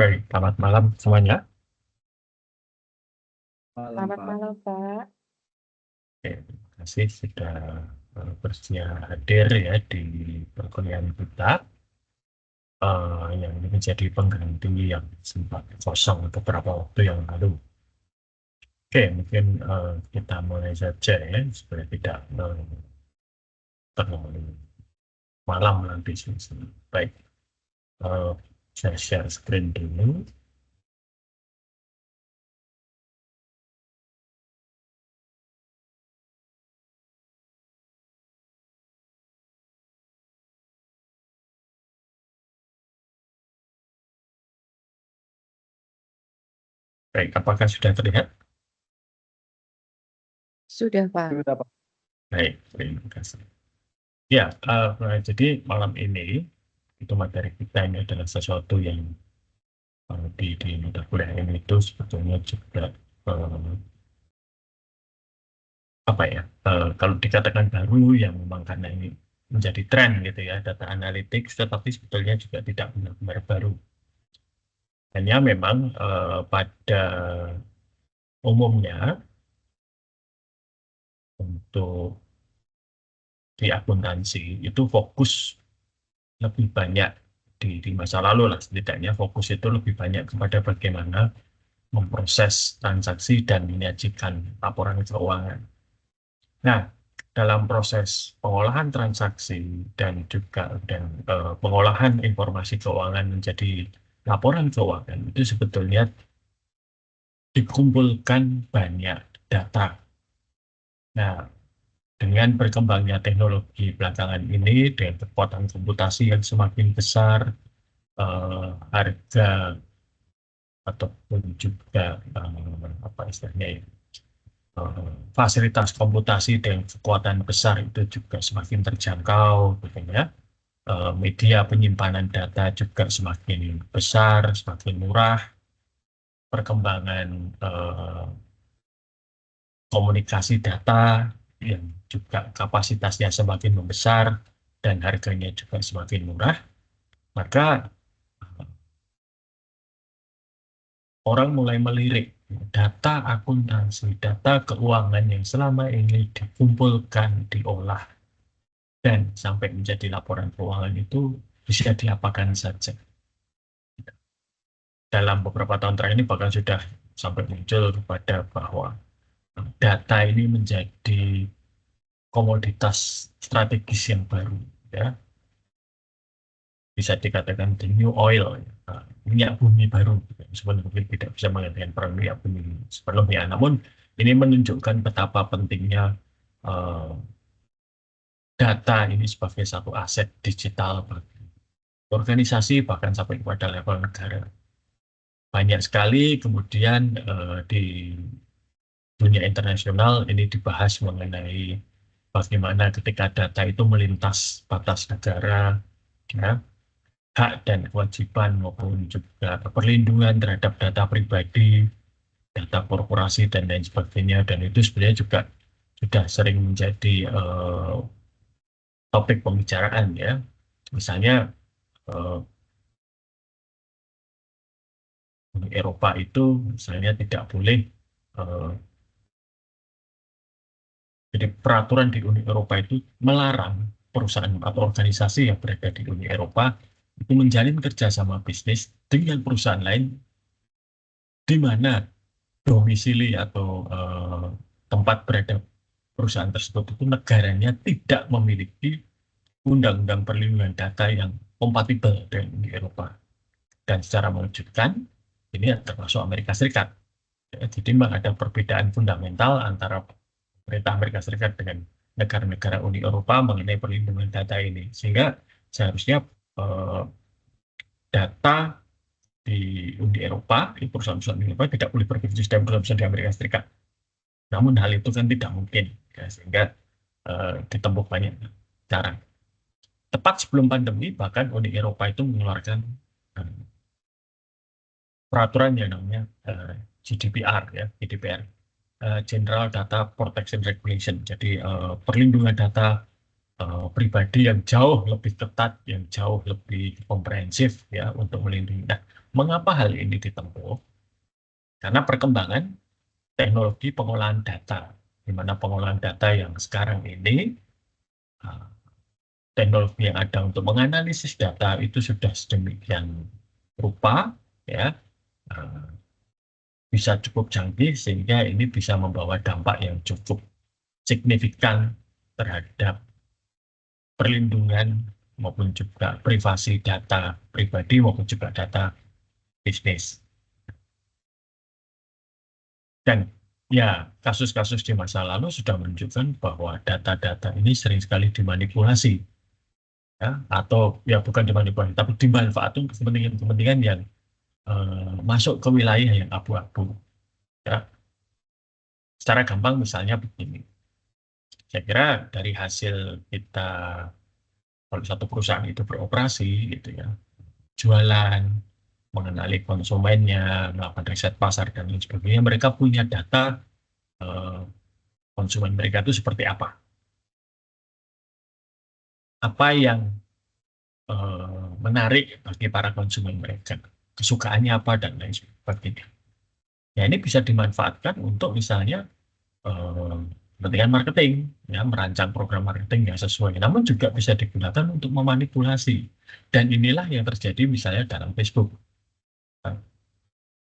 Baik, selamat malam semuanya. Selamat malam, Pak. Oke, terima kasih sudah bersedia hadir ya di perkuliahan kita yang ini menjadi pengganti yang sempat kosong beberapa waktu yang lalu. Oke, mungkin kita mulai saja ya supaya tidak terlalu malam nanti sih. Baik, eh, saya share screen dulu. Baik, apakah sudah terlihat? Sudah, Pak. Baik, terima kasih. Ya, jadi malam ini itu materi kita ini adalah sesuatu yang di mata kuliah ini itu sebetulnya juga apa ya, kalau dikatakan baru ya memang karena ini menjadi tren gitu ya, data analytics, tetapi sebetulnya juga tidak benar-benar baru. Hanya memang pada umumnya untuk di akuntansi itu fokus lebih banyak di masa lalu lah, setidaknya fokus itu lebih banyak kepada bagaimana memproses transaksi dan menyajikan laporan keuangan. Nah, dalam proses pengolahan transaksi dan juga pengolahan informasi keuangan menjadi laporan keuangan itu sebetulnya dikumpulkan banyak data. Nah, dengan berkembangnya teknologi belakangan ini dengan kekuatan komputasi yang semakin besar, harga ataupun juga apa istilahnya ya, fasilitas komputasi dengan kekuatan besar itu juga semakin terjangkau, gitu ya. Media penyimpanan data juga semakin besar, semakin murah. Perkembangan komunikasi data yang juga kapasitasnya semakin membesar dan harganya juga semakin murah, maka orang mulai melirik data akuntansi, data keuangan yang selama ini dikumpulkan, diolah, dan sampai menjadi laporan keuangan itu bisa diapakan saja. Dalam beberapa tahun terakhir ini bahkan sudah sampai muncul kepada bahwa data ini menjadi komoditas strategis yang baru, ya, bisa dikatakan the new oil, ya. Minyak bumi baru, sebenarnya mungkin tidak bisa mengatakan perang minyak bumi sebelumnya, namun ini menunjukkan betapa pentingnya uh, data ini sebagai satu aset digital bagi organisasi bahkan sampai kepada level negara. Banyak sekali kemudian di dunia internasional ini dibahas mengenai bagaimana ketika data itu melintas batas negara, ya, hak dan kewajiban maupun juga perlindungan terhadap data pribadi, data korporasi dan lain sebagainya, dan itu sebenarnya juga sudah sering menjadi topik pembicaraan ya. Misalnya Uni Eropa itu misalnya tidak boleh jadi peraturan di Uni Eropa itu melarang perusahaan atau organisasi yang berada di Uni Eropa itu menjalin kerjasama bisnis dengan perusahaan lain di mana domisili atau tempat berada perusahaan tersebut itu negaranya tidak memiliki undang-undang perlindungan data yang kompatibel dengan Uni Eropa. Dan secara mengejutkan, ini termasuk Amerika Serikat. Ya, jadi memang ada perbedaan fundamental antara pemerintah Amerika Serikat dengan negara-negara Uni Eropa mengenai perlindungan data ini. Sehingga seharusnya eh, data di Uni Eropa, di perusahaan-perusahaan Uni Eropa tidak boleh berbisnis dengan perusahaan-perusahaan di Amerika Serikat. Namun hal itu kan tidak mungkin, ya, sehingga ditempuh banyak cara. Tepat sebelum pandemi, bahkan Uni Eropa itu mengeluarkan eh, peraturan yang namanya GDPR, ya, GDPR, General Data Protection Regulation. Jadi perlindungan data pribadi yang jauh lebih ketat, yang jauh lebih komprehensif ya untuk melindungi. Nah, mengapa hal ini ditempuh? Karena perkembangan teknologi pengolahan data, di mana pengolahan data yang sekarang ini uh, teknologi yang ada untuk menganalisis data itu sudah sedemikian rupa ya, uh, bisa cukup canggih sehingga ini bisa membawa dampak yang cukup signifikan terhadap perlindungan maupun juga privasi data pribadi maupun juga data bisnis. Dan ya, kasus-kasus di masa lalu sudah menunjukkan bahwa data-data ini sering sekali dimanipulasi, ya, atau ya bukan dimanipulasi, tapi dimanfaatkan kepentingan-kepentingan yang masuk ke wilayah yang abu-abu. Ya. Secara gampang misalnya begini, saya kira dari hasil kita kalau satu perusahaan itu beroperasi gitu ya, jualan, mengenali konsumennya, melakukan riset pasar dan lain sebagainya, mereka punya data eh, konsumen mereka itu seperti apa. Apa yang menarik bagi para konsumen mereka, kesukaannya apa dan lain sebagainya. Ya ini bisa dimanfaatkan untuk misalnya eh, kepentingan marketing, ya merancang program marketing yang sesuai. Namun juga bisa digunakan untuk memanipulasi. Dan inilah yang terjadi misalnya dalam Facebook,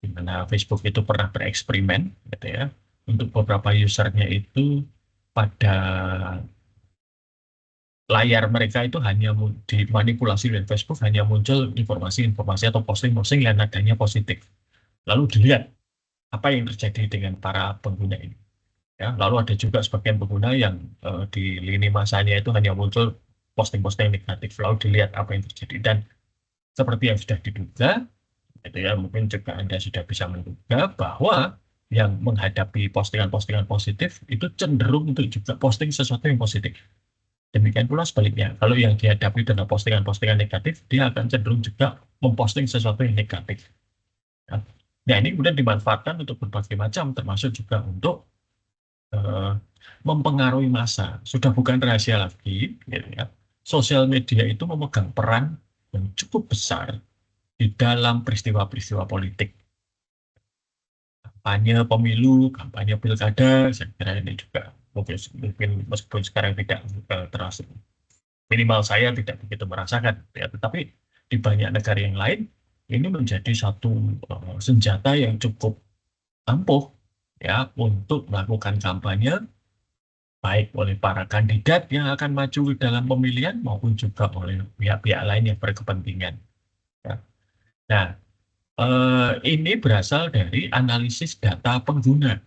di mana Facebook itu pernah bereksperimen, gitu ya, untuk beberapa usernya itu pada layar mereka itu hanya dimanipulasi oleh Facebook, hanya muncul informasi-informasi atau posting-posting yang nadanya positif. Lalu dilihat apa yang terjadi dengan para pengguna ini. Ya, lalu ada juga sebagian pengguna yang di lini masanya itu hanya muncul posting-posting negatif. Lalu dilihat apa yang terjadi. Dan seperti yang sudah diduga, itu ya mungkin juga Anda sudah bisa menduga bahwa yang menghadapi postingan-postingan positif itu cenderung untuk juga posting sesuatu yang positif. Demikian pula sebaliknya, kalau yang dihadapi dengan postingan-postingan negatif, dia akan cenderung juga memposting sesuatu yang negatif. Ya. Nah, ini kemudian dimanfaatkan untuk berbagai macam, termasuk juga untuk eh, mempengaruhi massa. Sudah bukan rahasia lagi, gitu ya. Sosial media itu memegang peran yang cukup besar di dalam peristiwa-peristiwa politik. Kampanye pemilu, kampanye pilkada, saya kira ini juga mungkin meskipun sekarang tidak terasa minimal saya tidak begitu merasakan ya, tetapi di banyak negara yang lain ini menjadi satu senjata yang cukup ampuh ya untuk melakukan kampanye baik oleh para kandidat yang akan maju dalam pemilihan maupun juga oleh pihak-pihak lain yang berkepentingan ya. Nah, ini berasal dari analisis data pengguna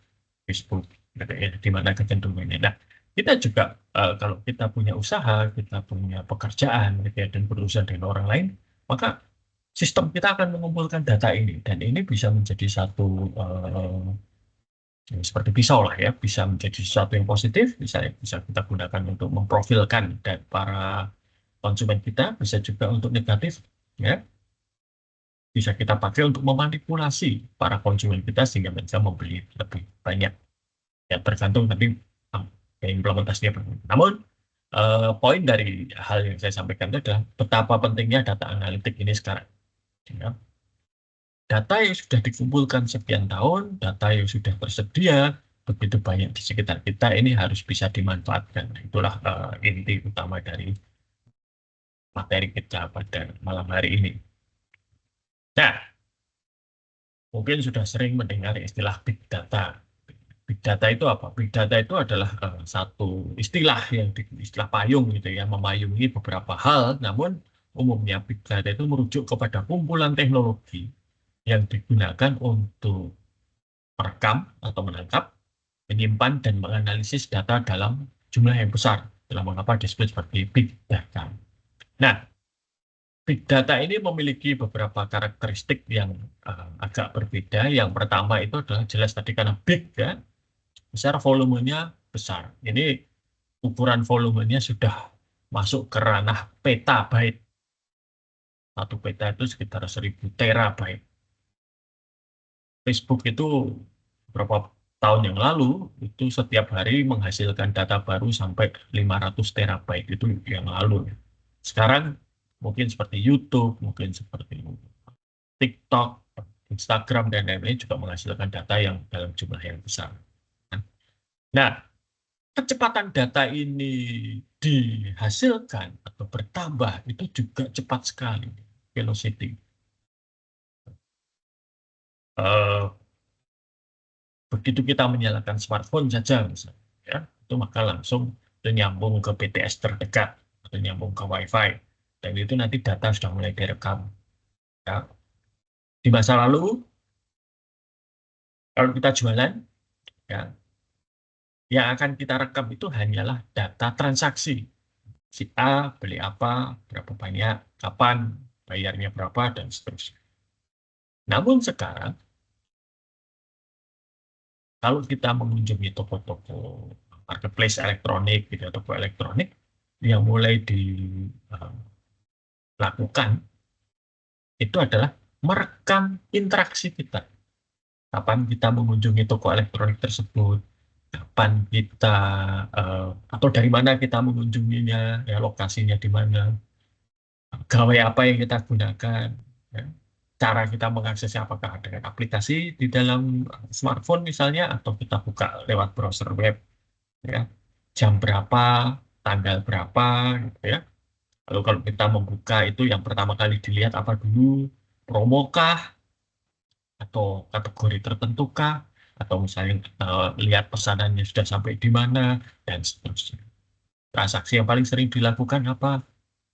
Facebook gitu ya, di mana kecenderungannya. Nah, kita juga kalau kita punya usaha, kita punya pekerjaan gitu ya, dan berurusan dengan orang lain, maka sistem kita akan mengumpulkan data ini dan ini bisa menjadi satu ya, seperti pisau lah ya, bisa menjadi sesuatu yang positif, bisa kita gunakan untuk memprofilkan dan para konsumen kita, bisa juga untuk negatif ya, bisa kita pakai untuk memanipulasi para konsumen kita sehingga mereka membeli lebih banyak. Ya tergantung nanti implementasinya. Namun poin dari hal yang saya sampaikan itu adalah betapa pentingnya data analitik ini sekarang. Ya. Data yang sudah dikumpulkan sekian tahun, data yang sudah tersedia begitu banyak di sekitar kita ini harus bisa dimanfaatkan. Itulah inti utama dari materi kita pada malam hari ini. Nah, mungkin sudah sering mendengar istilah big data. Big data itu apa? Big data itu adalah satu istilah yang istilah payung gitu ya, memayungi beberapa hal. Namun umumnya big data itu merujuk kepada kumpulan teknologi yang digunakan untuk merekam atau menangkap, menyimpan dan menganalisis data dalam jumlah yang besar. Dalam mengapa disebut sebagai big data. Nah, big data ini memiliki beberapa karakteristik yang agak berbeda. Yang pertama itu adalah jelas tadi karena big ya, besar volumenya besar. Ini ukuran volumenya sudah masuk ke ranah petabyte. Satu peta itu sekitar 1000 terabyte. Facebook itu berapa tahun yang lalu itu setiap hari menghasilkan data baru sampai 500 terabyte itu yang lalu. Sekarang mungkin seperti YouTube, mungkin seperti TikTok, Instagram, dan lain-lain juga menghasilkan data yang dalam jumlah yang besar. Nah, kecepatan data ini dihasilkan atau bertambah itu juga cepat sekali, velocity. Eh, Begitu kita menyalakan smartphone saja, misalnya, ya, itu maka langsung itu nyambung ke BTS terdekat atau nyambung ke WiFi, dan itu nanti data sudah mulai direkam. Ya. Di masa lalu, kalau kita jualan, ya, yang akan kita rekam itu hanyalah data transaksi. Si A beli apa, berapa banyak, kapan, bayarnya berapa, dan seterusnya. Namun sekarang, kalau kita mengunjungi toko-toko marketplace elektronik, gitu, toko elektronik, yang mulai dilakukan itu adalah merekam interaksi kita. Kapan kita mengunjungi toko elektronik tersebut, kapan kita, atau dari mana kita mengunjunginya, ya, lokasinya di mana, gawai apa yang kita gunakan, ya. Cara kita mengaksesnya apakah dengan aplikasi di dalam smartphone misalnya, atau kita buka lewat browser web, ya. Jam berapa, tanggal berapa, gitu ya. Lalu kalau kita membuka itu yang pertama kali dilihat apa dulu, promokah, atau kategori tertentu kah, atau misalnya lihat pesanannya sudah sampai di mana, dan seterusnya. Transaksi yang paling sering dilakukan apa?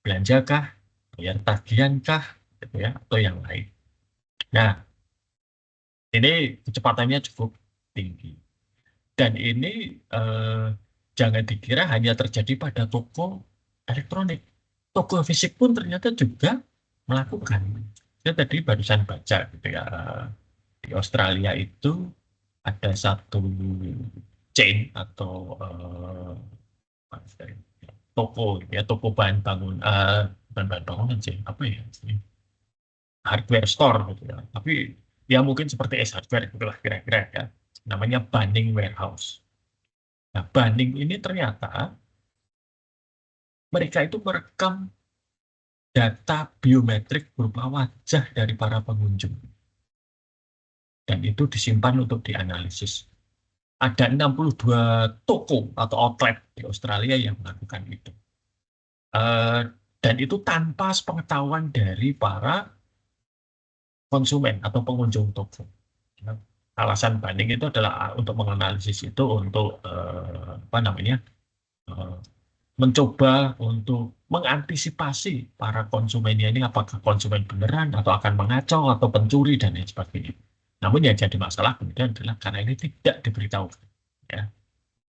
Belanja kah, bayar tagihan kah, gitu ya, atau yang lain. Nah, ini kecepatannya cukup tinggi. Dan ini jangan dikira hanya terjadi pada toko elektronik. Toko fisik pun ternyata juga melakukan. Saya tadi barusan baca gitu ya, di Australia itu ada satu chain atau toko gitu ya, toko bahan bangun, bukan bahan bangunan sih, apa ya, hardware store gitu ya. Tapi ya mungkin seperti S Hardware itulah kira-kira ya. Namanya Bunnings Warehouse. Nah, Bunnings ini ternyata mereka itu merekam data biometrik berupa wajah dari para pengunjung. Dan itu disimpan untuk dianalisis. Ada 62 toko atau outlet di Australia yang melakukan itu. Eh, dan itu tanpa sepengetahuan dari para konsumen atau pengunjung toko. Alasan banding itu adalah untuk menganalisis itu untuk apa namanya, eh, mencoba untuk mengantisipasi para konsumennya ini apakah konsumen beneran atau akan mengacau atau pencuri dan lain sebagainya. Namun yang jadi masalah kemudian adalah karena ini tidak diberitahu, ya,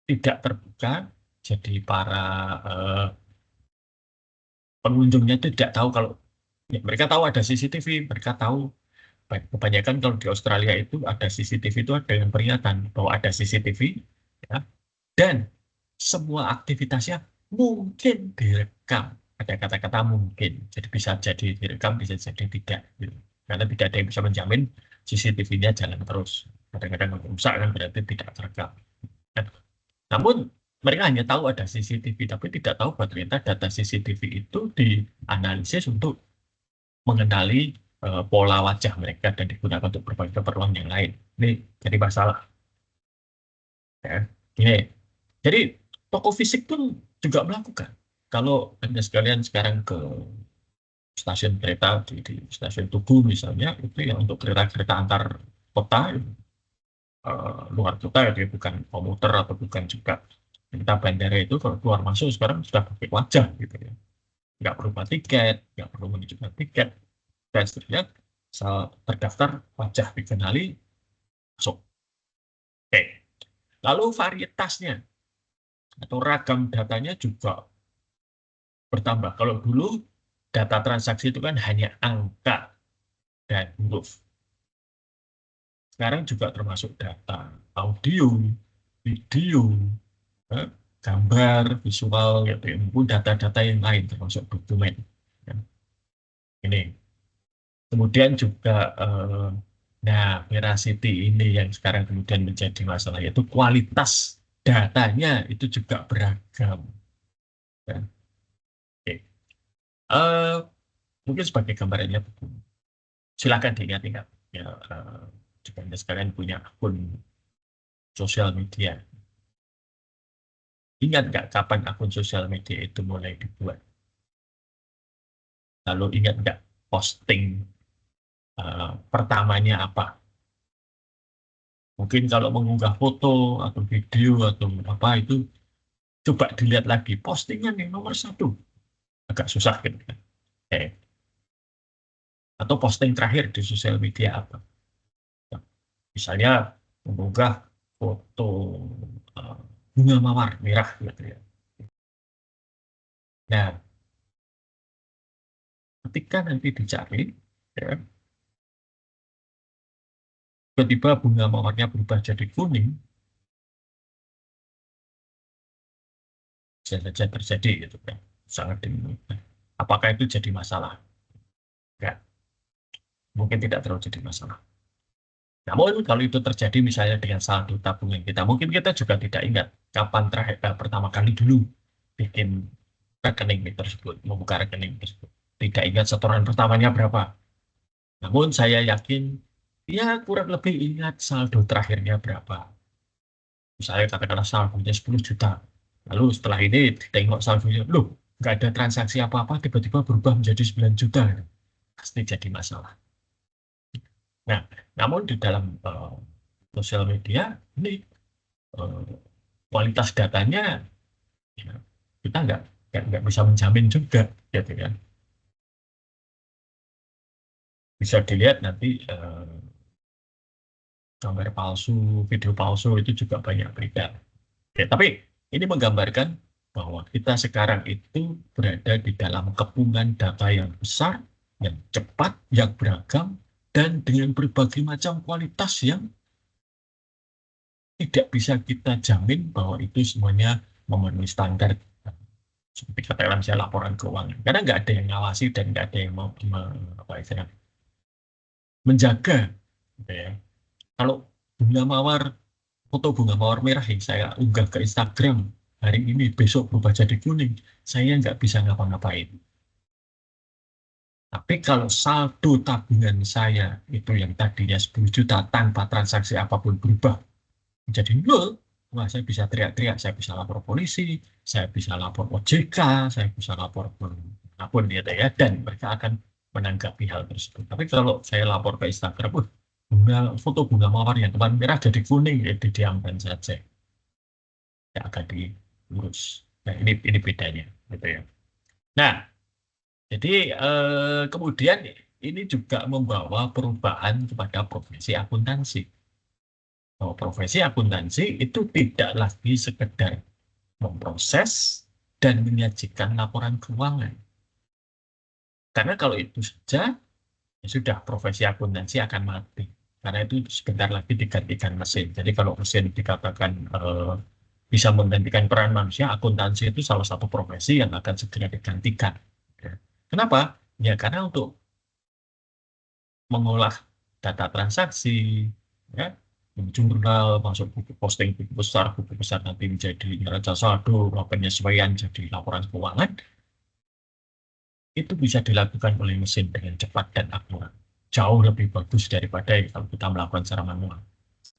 tidak terbuka, jadi para eh, pengunjungnya itu tidak tahu kalau, ya, mereka tahu ada CCTV, mereka tahu kebanyakan kalau di Australia itu ada CCTV itu ada yang peringatan bahwa ada CCTV, ya, dan semua aktivitasnya mungkin direkam. Ada kata-kata mungkin, jadi bisa jadi direkam, bisa jadi tidak, gitu. Karena tidak ada yang bisa menjamin CCTV-nya jalan terus. Kadang-kadang rusak kan berarti tidak terekam. Nah, namun mereka hanya tahu ada CCTV, tapi tidak tahu bahwa ternyata data CCTV itu dianalisis untuk mengenali pola wajah mereka dan digunakan untuk berbagai keperluan yang lain. Ini jadi masalah. Ya. Gini, jadi toko fisik pun juga melakukan. Kalau Anda sekalian sekarang ke stasiun kereta di stasiun Tugu misalnya, itu yang untuk kereta-kereta antar kota, luar kota, ya, dia bukan komuter atau bukan juga kereta bandara, itu kalau keluar masuk sekarang sudah pakai wajah gitu ya. Nggak perlu buat tiket, nggak perlu menunjukkan tiket, dan seterusnya, asal terdaftar, wajah dikenali, masuk. Oke. Lalu varietasnya atau ragam datanya juga bertambah. Kalau dulu data transaksi itu kan hanya angka dan huruf. Sekarang juga termasuk data audio, video, eh, gambar, visual, gitu, maupun data-data yang lain termasuk dokumen. Ya. Ini. Kemudian juga Nah, veracity ini yang sekarang kemudian menjadi masalah, yaitu kualitas datanya itu juga beragam. Ya. Oke. Eh, Mungkin sebagai gambarannya begini. Silakan diingat-ingat. Ya, jika Anda sekalian punya akun sosial media, ingat nggak kapan akun sosial media itu mulai dibuat? Lalu ingat nggak posting pertamanya apa? Mungkin kalau mengunggah foto atau video atau apa itu, coba dilihat lagi postingan yang nomor satu. Agak susah gitu kan. Atau posting terakhir di sosial media apa. Nah, misalnya mengunggah foto uh, bunga mawar merah gitu ya. Nah, ketika nanti dicari, ya, tiba-tiba bunga mawarnya berubah jadi kuning, bisa saja terjadi gitu kan. Sangat dimungkinkan. Apakah itu jadi masalah? Enggak, mungkin tidak terlalu jadi masalah. Namun kalau itu terjadi misalnya dengan saldo tabungan kita, mungkin kita juga tidak ingat kapan terakhir pertama kali dulu bikin rekening tersebut, membuka rekening tersebut. Tidak ingat setoran pertamanya berapa. Namun saya yakin ya kurang lebih ingat saldo terakhirnya berapa. Misalnya katakanlah saldonya 10 juta. Lalu setelah ini ditengok saldonya, loh nggak ada transaksi apa-apa, tiba-tiba berubah menjadi 9 juta. Pasti jadi masalah. Nah, namun di dalam sosial media, ini eh, kualitas datanya ya, kita nggak bisa menjamin juga, gitu kan. Bisa dilihat nanti gambar palsu, video palsu itu juga banyak beredar. Oke, tapi ini menggambarkan bahwa kita sekarang itu berada di dalam kepungan data yang besar, yang cepat, yang beragam, dan dengan berbagai macam kualitas yang tidak bisa kita jamin bahwa itu semuanya memenuhi standar. Seperti katakanlah misalnya laporan keuangan. Karena nggak ada yang ngawasi dan nggak ada yang mau apa istilahnya, menjaga. Gitu ya. Kalau bunga mawar, foto bunga mawar merah yang saya unggah ke Instagram hari ini, besok berubah jadi kuning, saya nggak bisa ngapa-ngapain. Tapi kalau saldo tabungan saya itu yang tadinya 10 juta tanpa transaksi apapun berubah menjadi nol, wah saya bisa teriak-teriak, saya bisa lapor polisi, saya bisa lapor OJK, saya bisa lapor apapun gitu ya, dan mereka akan menanggapi hal tersebut. Tapi kalau saya lapor ke Instagram, foto bunga mawar yang kemarin merah jadi kuning, ya didiamkan saja, tidak akan diurus. Nah ini bedanya, gitu ya. Nah, jadi kemudian ini juga membawa perubahan kepada profesi akuntansi. Bahwa profesi akuntansi itu tidak lagi sekedar memproses dan menyajikan laporan keuangan. Karena kalau itu saja, ya sudah profesi akuntansi akan mati. Karena itu sebentar lagi digantikan mesin. Jadi kalau mesin dikatakan bisa menggantikan peran manusia, akuntansi itu salah satu profesi yang akan segera digantikan. Ya. Kenapa? Ya karena untuk mengolah data transaksi, ya, jurnal, masuk buku posting buku besar nanti menjadi neraca saldo, penyesuaian jadi laporan keuangan, itu bisa dilakukan oleh mesin dengan cepat dan akurat. Jauh lebih bagus daripada kalau kita melakukan secara manual.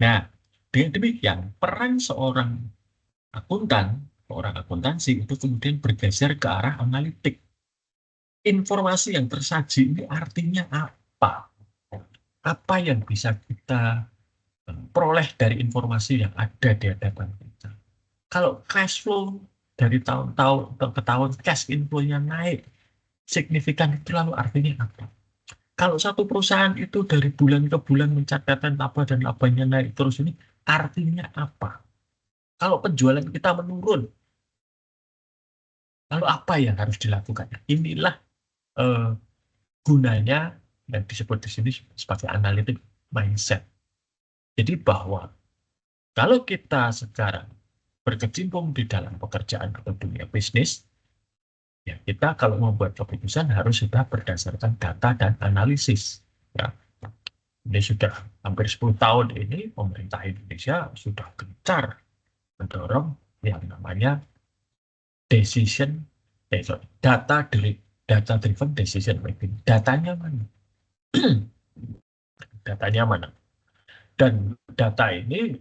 Nah, dengan demikian, peran seorang akuntan, seorang akuntansi itu kemudian bergeser ke arah analitik. Informasi yang tersaji ini artinya apa? Apa yang bisa kita peroleh dari informasi yang ada di hadapan kita? Kalau cash flow dari tahun-tahun ke tahun, cash inflow-nya naik signifikan, itu lalu artinya apa? Kalau satu perusahaan itu dari bulan ke bulan mencatatkan laba dan labanya naik terus, ini artinya apa? Kalau penjualan kita menurun, lalu apa yang harus dilakukan? Inilah eh, gunanya yang disebut di sini sebagai analitik mindset. Jadi bahwa kalau kita sekarang berkecimpung di dalam pekerjaan atau dunia bisnis, ya kita kalau membuat keputusan harus sudah berdasarkan data dan analisis. Ya. Ini sudah hampir 10 tahun ini pemerintah Indonesia sudah gencar mendorong yang namanya decision, data driven decision making. Datanya mana? Datanya mana? Dan data ini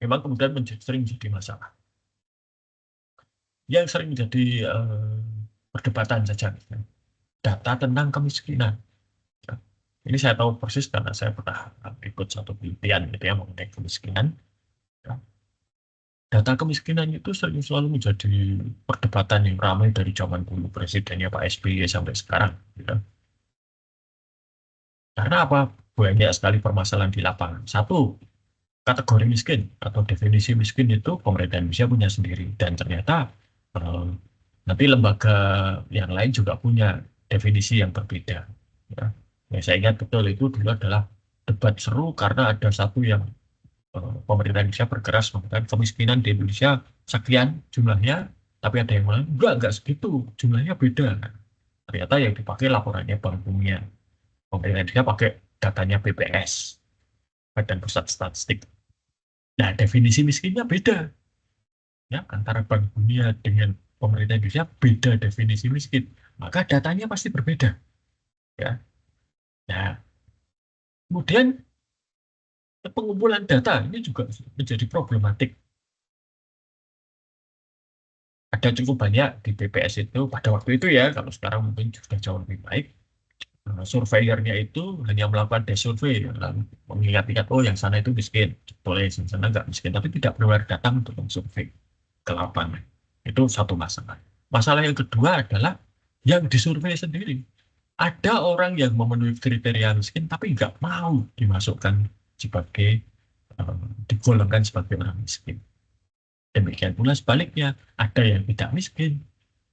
memang kemudian sering menjadi masalah. Yang sering menjadi perdebatan saja, data tentang kemiskinan. Ya. Ini saya tahu persis karena saya pernah ikut satu penelitian gitu ya mengenai kemiskinan. Ya. Data kemiskinan itu selalu menjadi perdebatan yang ramai dari zaman dulu presidennya Pak SBY sampai sekarang. Ya. Karena apa? Banyak sekali permasalahan di lapangan. Satu, kategori miskin atau definisi miskin itu pemerintah Indonesia punya sendiri. Dan ternyata eh, nanti lembaga yang lain juga punya definisi yang berbeda. Ya. Yang saya ingat betul itu dulu adalah debat seru karena ada satu yang pemerintah Indonesia berkeras mengatakan kemiskinan di Indonesia sekian jumlahnya, tapi ada yang bilang enggak segitu, jumlahnya beda. Ternyata yang dipakai laporannya Bank Dunia. Pemerintah Indonesia pakai datanya BPS, Badan Pusat Statistik. Nah, definisi miskinnya beda. Ya, antara Bank Dunia dengan pemerintah Indonesia beda definisi miskin. Maka datanya pasti berbeda. Ya. Nah, kemudian pengumpulan data ini juga menjadi problematik. Ada cukup banyak di BPS itu pada waktu itu ya, kalau sekarang mungkin sudah jauh lebih baik. Surveyornya itu hanya melakukan desurvey, lalu mengingat-ingat, oh yang sana itu miskin, boleh yang sana nggak miskin, tapi tidak benar datang untuk mensurvey ke lapangan. Itu satu masalah. Masalah yang kedua adalah yang disurvey sendiri. Ada orang yang memenuhi kriteria miskin, tapi nggak mau dimasukkan sebagai, digolongkan sebagai orang miskin. Demikian pula sebaliknya, ada yang tidak miskin,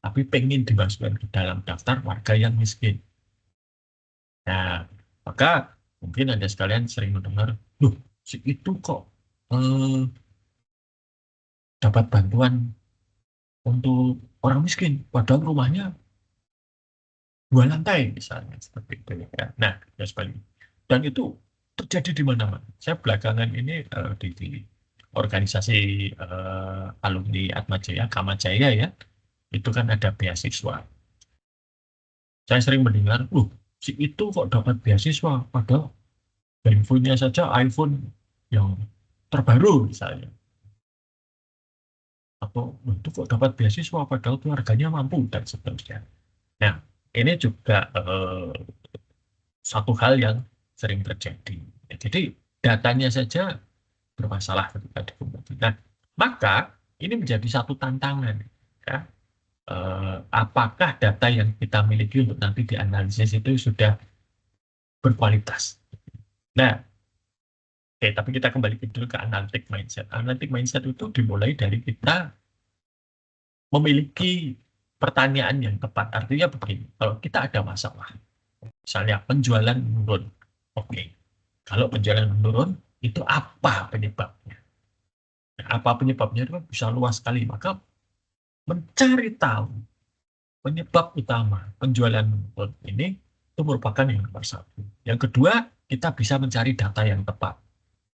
tapi pengen dimasukkan ke dalam daftar warga yang miskin. Nah, maka mungkin Anda sekalian sering mendengar, loh, si itu kok eh, dapat bantuan untuk orang miskin, padahal rumahnya 2 lantai misalnya, seperti itu ya. Nah, ya sebaliknya. Dan itu terjadi di mana-mana. Saya belakangan ini di organisasi alumni Atmajaya, Kamajaya ya, itu kan ada beasiswa. Saya sering mendengar, si itu kok dapat beasiswa, padahal handphonenya saja iPhone yang terbaru misalnya. Atau itu kok dapat beasiswa, padahal keluarganya mampu, dan seterusnya. Nah, ini juga satu hal yang sering terjadi. Ya, jadi, datanya saja bermasalah ketika dikumpulkan. Nah, maka ini menjadi satu tantangan. Ya. Apakah data yang kita miliki untuk nanti dianalisis itu sudah berkualitas? Nah, oke, tapi kita kembali dulu ke analytic mindset. Analytic mindset itu dimulai dari kita memiliki pertanyaan yang tepat. Artinya begini, kalau kita ada masalah, misalnya penjualan menurun, oke. Kalau penjualan menurun, itu apa penyebabnya? Nah, apa penyebabnya itu bisa luas sekali. Maka mencari tahu penyebab utama penjualan menurun ini itu merupakan yang nomor satu. Yang kedua, kita bisa mencari data yang tepat.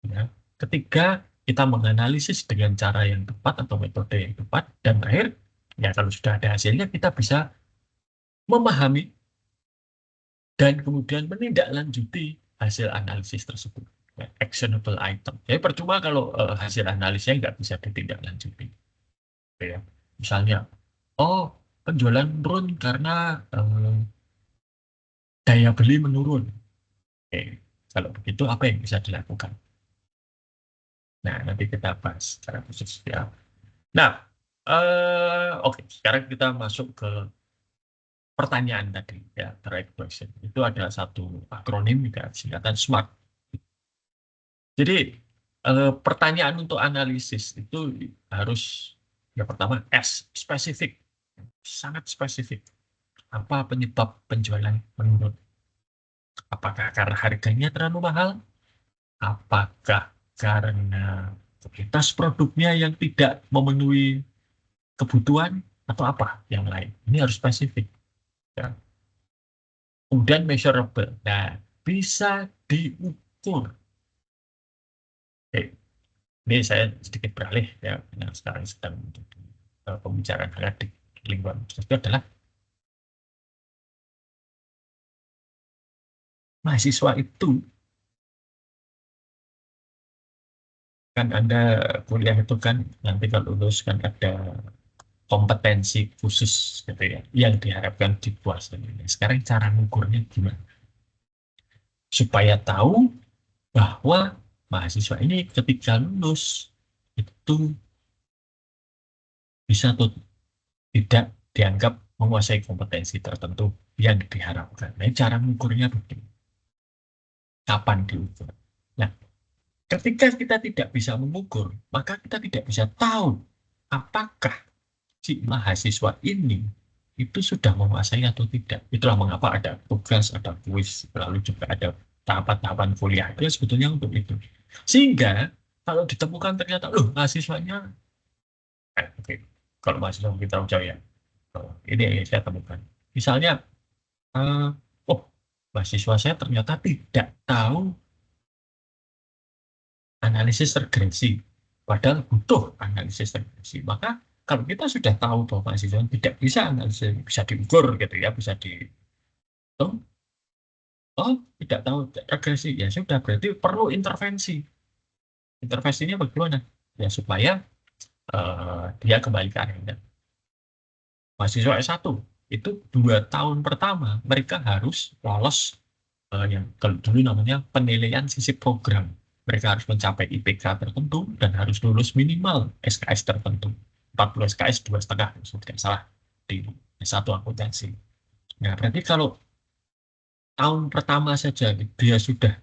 Ya. Ketiga, kita menganalisis dengan cara yang tepat atau metode yang tepat. Dan terakhir, ya kalau sudah ada hasilnya, kita bisa memahami dan kemudian menindaklanjuti hasil analisis tersebut. Ya, actionable item. Jadi percuma kalau hasil analisnya nggak bisa ditindaklanjuti. Ya. Misalnya, oh penjualan turun karena daya beli menurun. Oke. Kalau begitu apa yang bisa dilakukan? Nah, nanti kita bahas secara khusus ya. Nah, oke, sekarang kita masuk ke pertanyaan tadi ya, the right question. Itu ada satu akronim juga singkatan SMART. Jadi pertanyaan untuk analisis itu harus yang pertama S, spesifik, sangat spesifik. Apa penyebab penjualan menurun? Apakah karena harganya terlalu mahal? Apakah karena kualitas produknya yang tidak memenuhi kebutuhan atau apa yang lain? Ini harus spesifik. Ya. Kemudian measurable. Nah, bisa diukur. Oke, ini saya sedikit beralih ya, karena sekarang sedang menjadi pembicaraan hangat di lingkungan itu adalah mahasiswa itu kan Anda kuliah itu kan nanti kalau lulus kan ada kompetensi khusus gitu ya yang diharapkan dikuasai. Sekarang cara mengukurnya gimana? Supaya tahu bahwa mahasiswa ini ketika lulus itu bisa atau tidak dianggap menguasai kompetensi tertentu yang diharapkan. Nah, cara mengukurnya begini. Kapan diukur? Nah, ketika kita tidak bisa mengukur, maka kita tidak bisa tahu apakah si mahasiswa ini itu sudah menguasai atau tidak. Itulah mengapa ada tugas, ada kuis, lalu juga ada tahapan-tahapan kuliah. Itu sebetulnya untuk itu. Sehingga kalau ditemukan ternyata, loh mahasiswanya, oke, kalau mahasiswa kita jauh ya, ini yang saya temukan. Misalnya, eh, oh mahasiswa saya ternyata tidak tahu analisis regresi, padahal butuh analisis regresi. Maka kalau kita sudah tahu bahwa mahasiswa tidak bisa analisis, bisa diukur gitu ya, bisa dihitung, oh tidak tahu regresi, ya sudah berarti perlu intervensi. Intervensinya bagaimana? Ya supaya dia kembali ke arahnya. Mahasiswa S1 itu 2 tahun pertama mereka harus lolos yang kalau dulu namanya penilaian sisi program. Mereka harus mencapai IPK tertentu dan harus lulus minimal SKS tertentu. 40 SKS 2,5 kalau tidak salah di S1 akuntansi. Nah, berarti kalau tahun pertama saja dia sudah,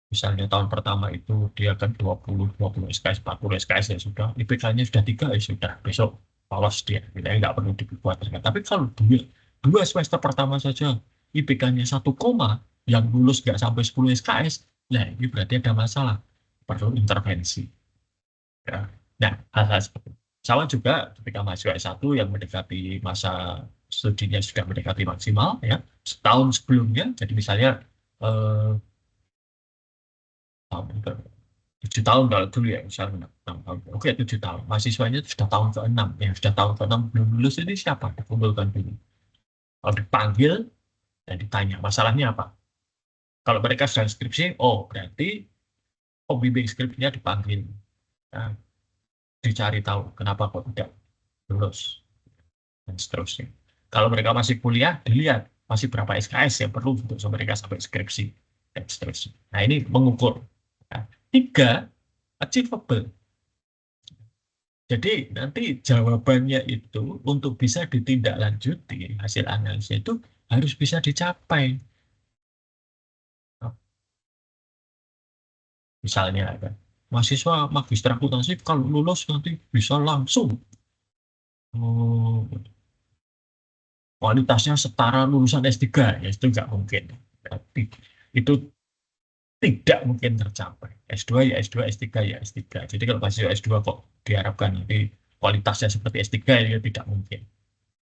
misalnya tahun pertama itu dia kan 20 SKS, 40 SKS ya sudah, IPK-nya sudah 3 ya sudah, besok lolos dia. Kita nggak perlu dibuat. Tapi kalau dua semester pertama saja IPK-nya 1 koma, yang lulus nggak sampai 10 SKS, nah ini berarti ada masalah, perlu intervensi. Ya. Nah, hal-hal seperti itu. Sama juga ketika mahasiswa S1 yang mendekati masa studinya sudah mendekati maksimal, ya setahun sebelumnya, jadi misalnya eh, 7 tahun kalau dulu ya misalnya 6 tahun. Oke, 7 tahun. Mahasiswanya sudah tahun ke-6. Yang sudah tahun ke-6 belum lulus ini siapa? Dikumpulkan dulu. Kalau dipanggil dan ditanya masalahnya apa. Kalau mereka sedang skripsi, oh berarti pembimbing skripsinya dipanggil. Nah, dicari tahu kenapa kok tidak lulus dan seterusnya. Kalau mereka masih kuliah, dilihat masih berapa SKS yang perlu untuk mereka sampai skripsi dan seterusnya. Nah, ini mengukur. Nah, 3, achievable. Jadi nanti jawabannya itu untuk bisa ditindaklanjuti hasil analisis itu harus bisa dicapai. Nah, misalnya kan, mahasiswa magister akuntansi kalau lulus nanti bisa langsung oh, kualitasnya setara lulusan S3, ya itu nggak mungkin. Tapi itu tidak mungkin tercapai. S2 ya S2, S3 ya S3. Jadi kalau mahasiswa S2 kok diharapkan nanti kualitasnya seperti S3 ya tidak mungkin.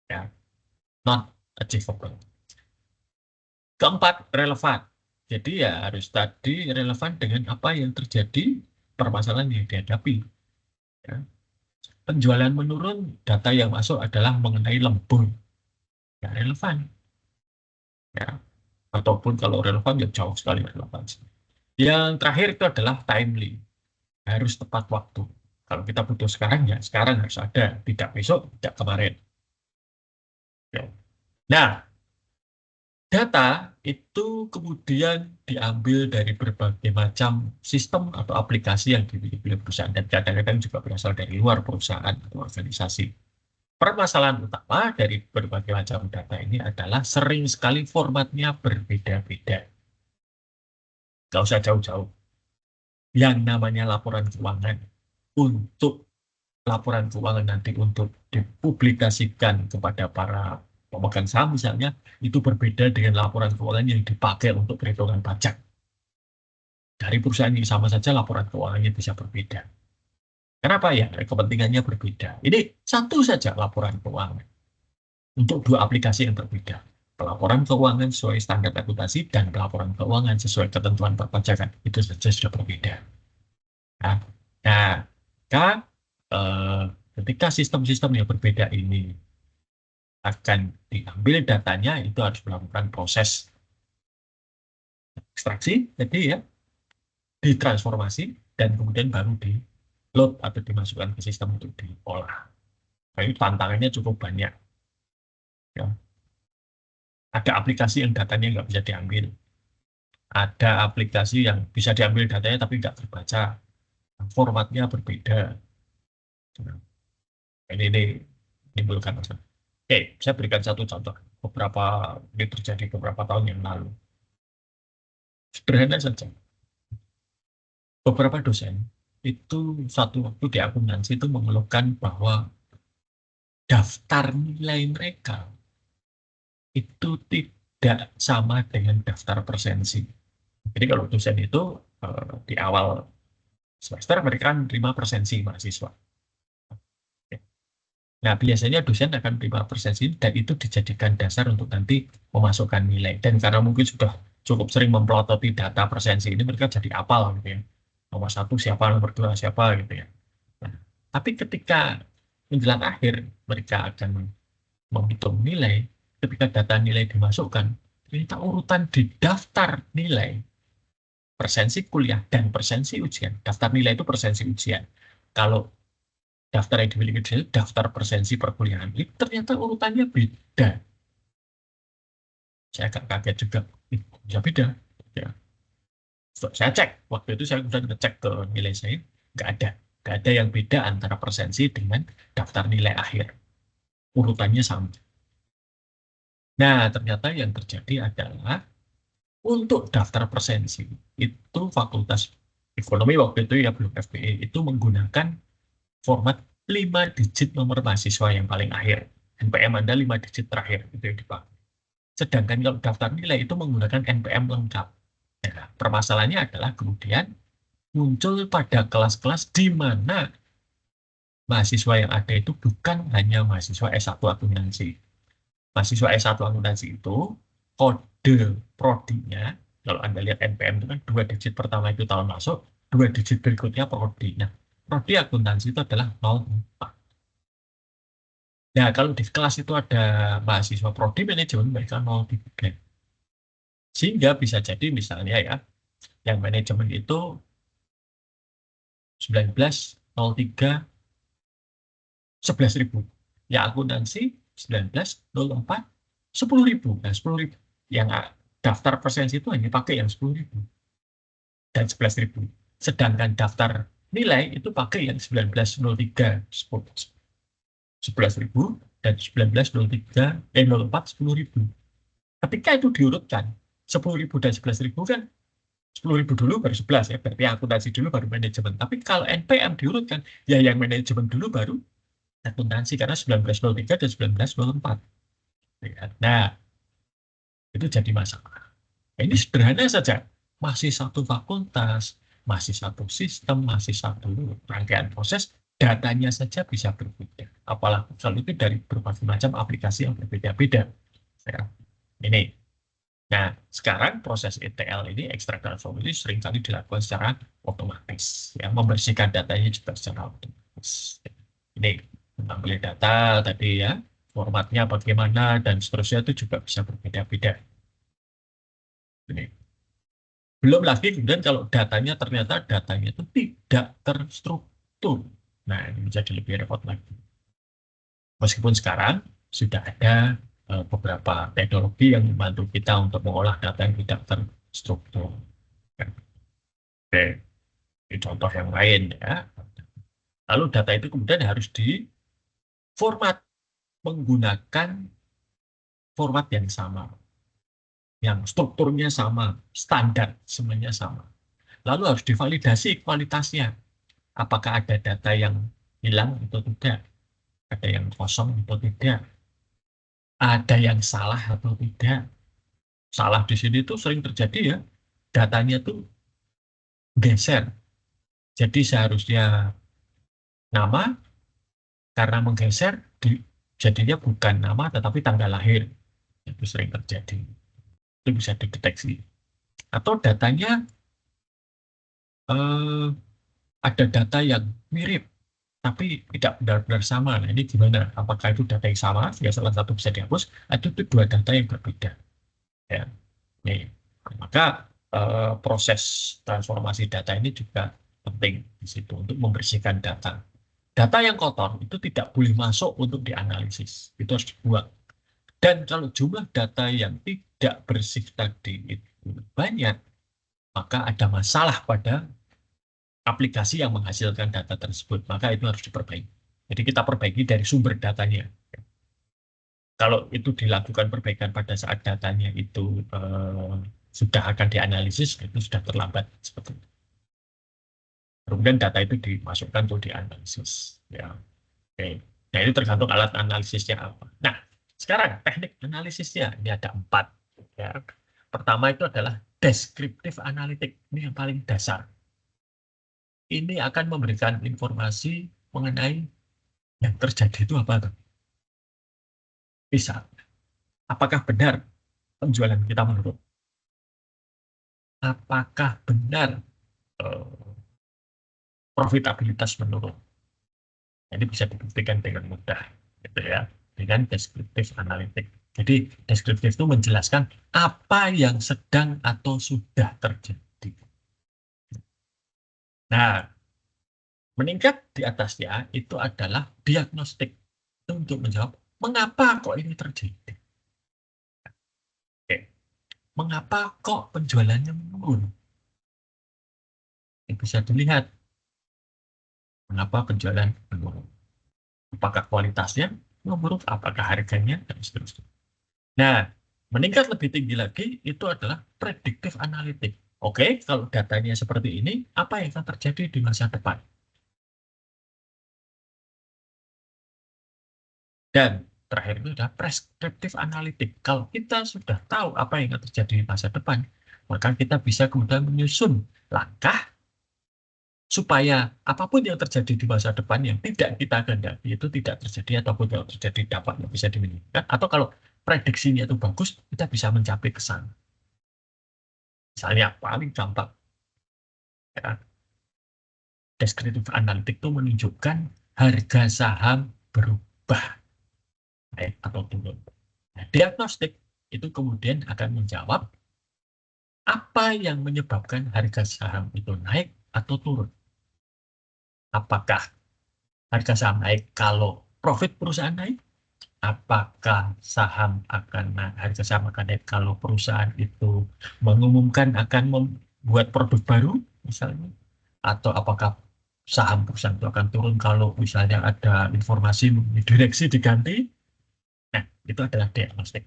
Ya, not achievable. Keempat, relevan. Jadi ya harus tadi relevan dengan apa yang terjadi, permasalahan yang dihadapi. Ya. Penjualan menurun, data yang masuk adalah mengenai lembur. Ya, relevan. Ya. Ataupun kalau relevan, ya jauh sekali relevan. Yang terakhir itu adalah timely. Harus tepat waktu. Kalau kita butuh sekarang, ya sekarang harus ada. Tidak besok, tidak kemarin. Ya. Nah, data itu kemudian diambil dari berbagai macam sistem atau aplikasi yang dimiliki oleh perusahaan dan kadang-kadang juga berasal dari luar perusahaan atau organisasi. Permasalahan utama dari berbagai macam data ini adalah sering sekali formatnya berbeda-beda. Nggak usah jauh-jauh. Yang namanya laporan keuangan untuk laporan keuangan nanti untuk dipublikasikan kepada para pemegang saham misalnya, itu berbeda dengan laporan keuangan yang dipakai untuk perhitungan pajak. Dari perusahaan yang sama saja laporan keuangannya bisa berbeda. Kenapa ya? Kepentingannya berbeda. Ini satu saja laporan keuangan untuk 2 aplikasi yang berbeda. pelaporan keuangan sesuai standar akuntansi dan pelaporan keuangan sesuai ketentuan perpajakan. Itu saja sudah berbeda. Nah, nah eh, ketika sistem-sistem yang berbeda ini akan diambil datanya, itu harus melakukan proses ekstraksi, jadi ya ditransformasi dan kemudian baru di load atau dimasukkan ke sistem untuk diolah. Nah, itu tantangannya cukup banyak. Ya. Ada aplikasi yang datanya nggak bisa diambil. Ada aplikasi yang bisa diambil datanya tapi nggak terbaca. Formatnya berbeda. Nah, ini menimbulkan masalah. Oke, saya berikan satu contoh. Ini terjadi beberapa tahun yang lalu. Sederhana saja. Beberapa dosen itu satu waktu di akuntansi itu mengeluhkan bahwa daftar nilai mereka itu tidak sama dengan daftar presensi. Jadi kalau dosen itu di awal semester mereka kan terima presensi mahasiswa. Nah, biasanya dosen akan terima presensi dan itu dijadikan dasar untuk nanti memasukkan nilai. Dan karena mungkin sudah cukup sering mempelototi data presensi ini, mereka jadi apal gitu ya. Nomor satu siapa, nomor dua siapa gitu ya. Nah, tapi ketika menjelang akhir mereka akan menghitung nilai, ketika data nilai dimasukkan, ternyata urutan di daftar nilai presensi kuliah dan presensi ujian. Daftar nilai itu presensi ujian. Kalau daftar yang dimiliki dosen, daftar presensi perkuliahan, itu ternyata urutannya beda. Saya agak kaget juga, bisa beda. Ya. Saya cek, waktu itu saya kemudian ngecek ke nilai saya, nggak ada. Nggak ada yang beda antara presensi dengan daftar nilai akhir. Urutannya sama. Nah, ternyata yang terjadi adalah untuk daftar presensi, itu Fakultas Ekonomi waktu itu ya belum FPI, itu menggunakan format 5 digit nomor mahasiswa yang paling akhir. NPM Anda 5 digit terakhir, itu yang dipakai. Sedangkan kalau daftar nilai itu menggunakan NPM lengkap. Nah, permasalahannya adalah kemudian muncul pada kelas-kelas di mana mahasiswa yang ada itu bukan hanya mahasiswa S1 akuntansi. Mahasiswa S1 akuntansi itu kode prodinya, kalau Anda lihat NPM itu kan 2 digit pertama itu tahun masuk, 2 digit berikutnya prodi. Nah, prodi akuntansi itu adalah 04. Nah, kalau di kelas itu ada mahasiswa prodi manajemen, mereka 03. Sehingga bisa jadi misalnya ya, yang manajemen itu 1903 11.000. Ya akuntansi 1904 10.000. Nah, 10.000. Yang daftar presensi itu hanya pakai yang 10.000 dan 11.000. Sedangkan daftar nilai itu pakai yang 1903 11.000 dan 1903 04 10.000. Ketika itu diurutkan 10.000 dan 11.000 kan 10.000 dulu baru 11 ya, berarti akuntansi dulu baru manajemen. Tapi kalau NPM diurutkan, ya yang manajemen dulu baru akuntansi karena 1903 dan 1904. Nah, itu jadi masalah. Nah, ini sederhana saja. Masih satu fakultas, masih satu sistem, masih satu rangkaian proses, datanya saja bisa berbeda. Apalagi kalau itu dari berbagai macam aplikasi yang berbeda-beda. Ya, ini. Nah, sekarang proses ETL ini, extract transform ini seringkali dilakukan secara otomatis. Ya, membersihkan datanya juga secara otomatis. Ini mengambil data tadi ya, formatnya bagaimana, dan seterusnya itu juga bisa berbeda-beda. Ini. Belum lagi kemudian kalau ternyata datanya itu tidak terstruktur. Nah, ini menjadi lebih repot lagi. Meskipun sekarang sudah ada beberapa teknologi yang membantu kita untuk mengolah data yang tidak terstruktur. Oke, ini contoh yang lain ya. Lalu data itu kemudian harus diformat menggunakan format yang sama, yang strukturnya sama, standar semuanya sama. Lalu harus divalidasi kualitasnya. Apakah ada data yang hilang atau tidak? Ada yang kosong atau tidak? Ada yang salah atau tidak? Salah di sini tuh sering terjadi ya. Datanya tuh geser. Jadi seharusnya nama, karena menggeser, jadinya bukan nama tetapi tanggal lahir. Itu sering terjadi. Itu bisa dideteksi. Atau datanya eh, ada data yang mirip tapi tidak benar-benar sama. Nah, ini gimana? Apakah itu data yang sama sehingga salah satu bisa dihapus atau itu dua data yang berbeda? Ya, nih. Maka proses transformasi data ini juga penting di situ untuk membersihkan data. Data yang kotor itu tidak boleh masuk untuk dianalisis. Itu harus dibuang. Dan kalau jumlah data yang tidak bersih tadi itu banyak, maka ada masalah pada aplikasi yang menghasilkan data tersebut. Maka itu harus diperbaiki. Jadi kita perbaiki dari sumber datanya. Kalau itu dilakukan perbaikan pada saat datanya itu sudah akan dianalisis, itu sudah terlambat seperti itu. Kemudian data itu dimasukkan untuk dianalisis. Ya, oke. Nah, itu tergantung alat analisisnya apa. Nah, sekarang teknik analisisnya ini ada 4. Ya. Pertama itu adalah descriptive analytic. Ini yang paling dasar. Ini akan memberikan informasi mengenai yang terjadi itu apa. Bisa. Apakah benar penjualan kita menurun? Apakah benar profitabilitas menurun? Ini bisa dibuktikan dengan mudah, gitu ya, dengan descriptive analytic. Jadi deskriptif itu menjelaskan apa yang sedang atau sudah terjadi. Nah, meningkat di atasnya itu adalah diagnostik. Itu untuk menjawab mengapa kok ini terjadi. Oke. Mengapa kok penjualannya menurun? Ini bisa dilihat mengapa penjualan menurun. Apakah kualitasnya menurun, apakah harganya, dan seterusnya. Nah, meningkat lebih tinggi lagi itu adalah predictive analytic. Oke, kalau datanya seperti ini, apa yang akan terjadi di masa depan? Dan terakhir itu adalah prescriptive analytic. Kalau kita sudah tahu apa yang akan terjadi di masa depan, maka kita bisa kemudian menyusun langkah supaya apapun yang terjadi di masa depan yang tidak kita kehendaki itu tidak terjadi, ataupun kalau terjadi dampaknya bisa diminimalkan, atau kalau prediksinya itu bagus, kita bisa mencapai ke sana. Misalnya paling gampang, ya, descriptive analytic itu menunjukkan harga saham berubah naik atau turun. Nah, diagnostik itu kemudian akan menjawab apa yang menyebabkan harga saham itu naik atau turun. Apakah harga saham naik kalau profit perusahaan naik? Apakah harga saham akan naik kalau perusahaan itu mengumumkan akan membuat produk baru, misalnya? Atau apakah saham perusahaan itu akan turun kalau misalnya ada informasi direksi diganti? Nah, itu adalah diagnostik.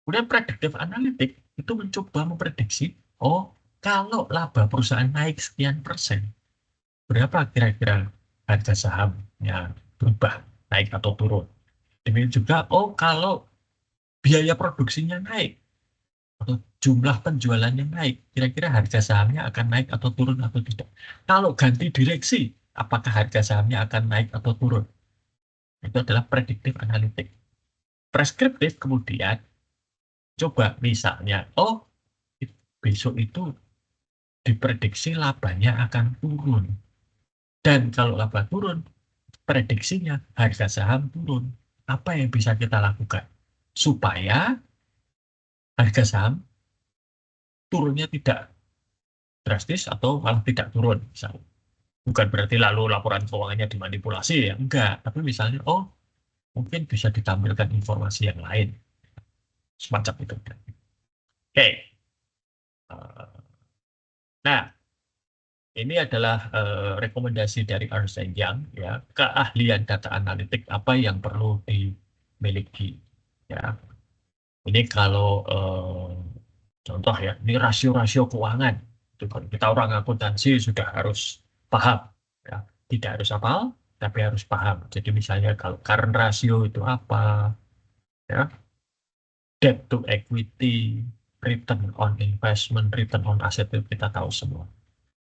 Kemudian predictive analytic itu mencoba memprediksi, oh, kalau laba perusahaan naik sekian persen, berapa kira-kira harga sahamnya berubah, naik atau turun. Demikian juga, oh, kalau biaya produksinya naik, atau jumlah penjualannya naik, kira-kira harga sahamnya akan naik atau turun atau tidak. Kalau ganti direksi, apakah harga sahamnya akan naik atau turun? Itu adalah predictive analytic. Preskriptif kemudian, coba misalnya, oh, besok itu diprediksi labanya akan turun. Dan kalau laba turun, prediksinya harga saham turun. Apa yang bisa kita lakukan? Supaya harga saham turunnya tidak drastis atau malah tidak turun. Misalnya. Bukan berarti lalu laporan keuangannya dimanipulasi, ya enggak. Tapi misalnya, oh, mungkin bisa ditampilkan informasi yang lain. Semacam itu. Oke. Nah, ini adalah rekomendasi dari Ernst Young, ya, keahlian data analitik apa yang perlu dimiliki. Ya, ini kalau contoh ya, ini rasio-rasio keuangan. Itu kalau kita orang akuntansi sudah harus paham, ya. Tidak harus hafal, tapi harus paham. Jadi misalnya kalau current ratio itu apa, ya, debt to equity, return on investment, return on asset itu kita tahu semua.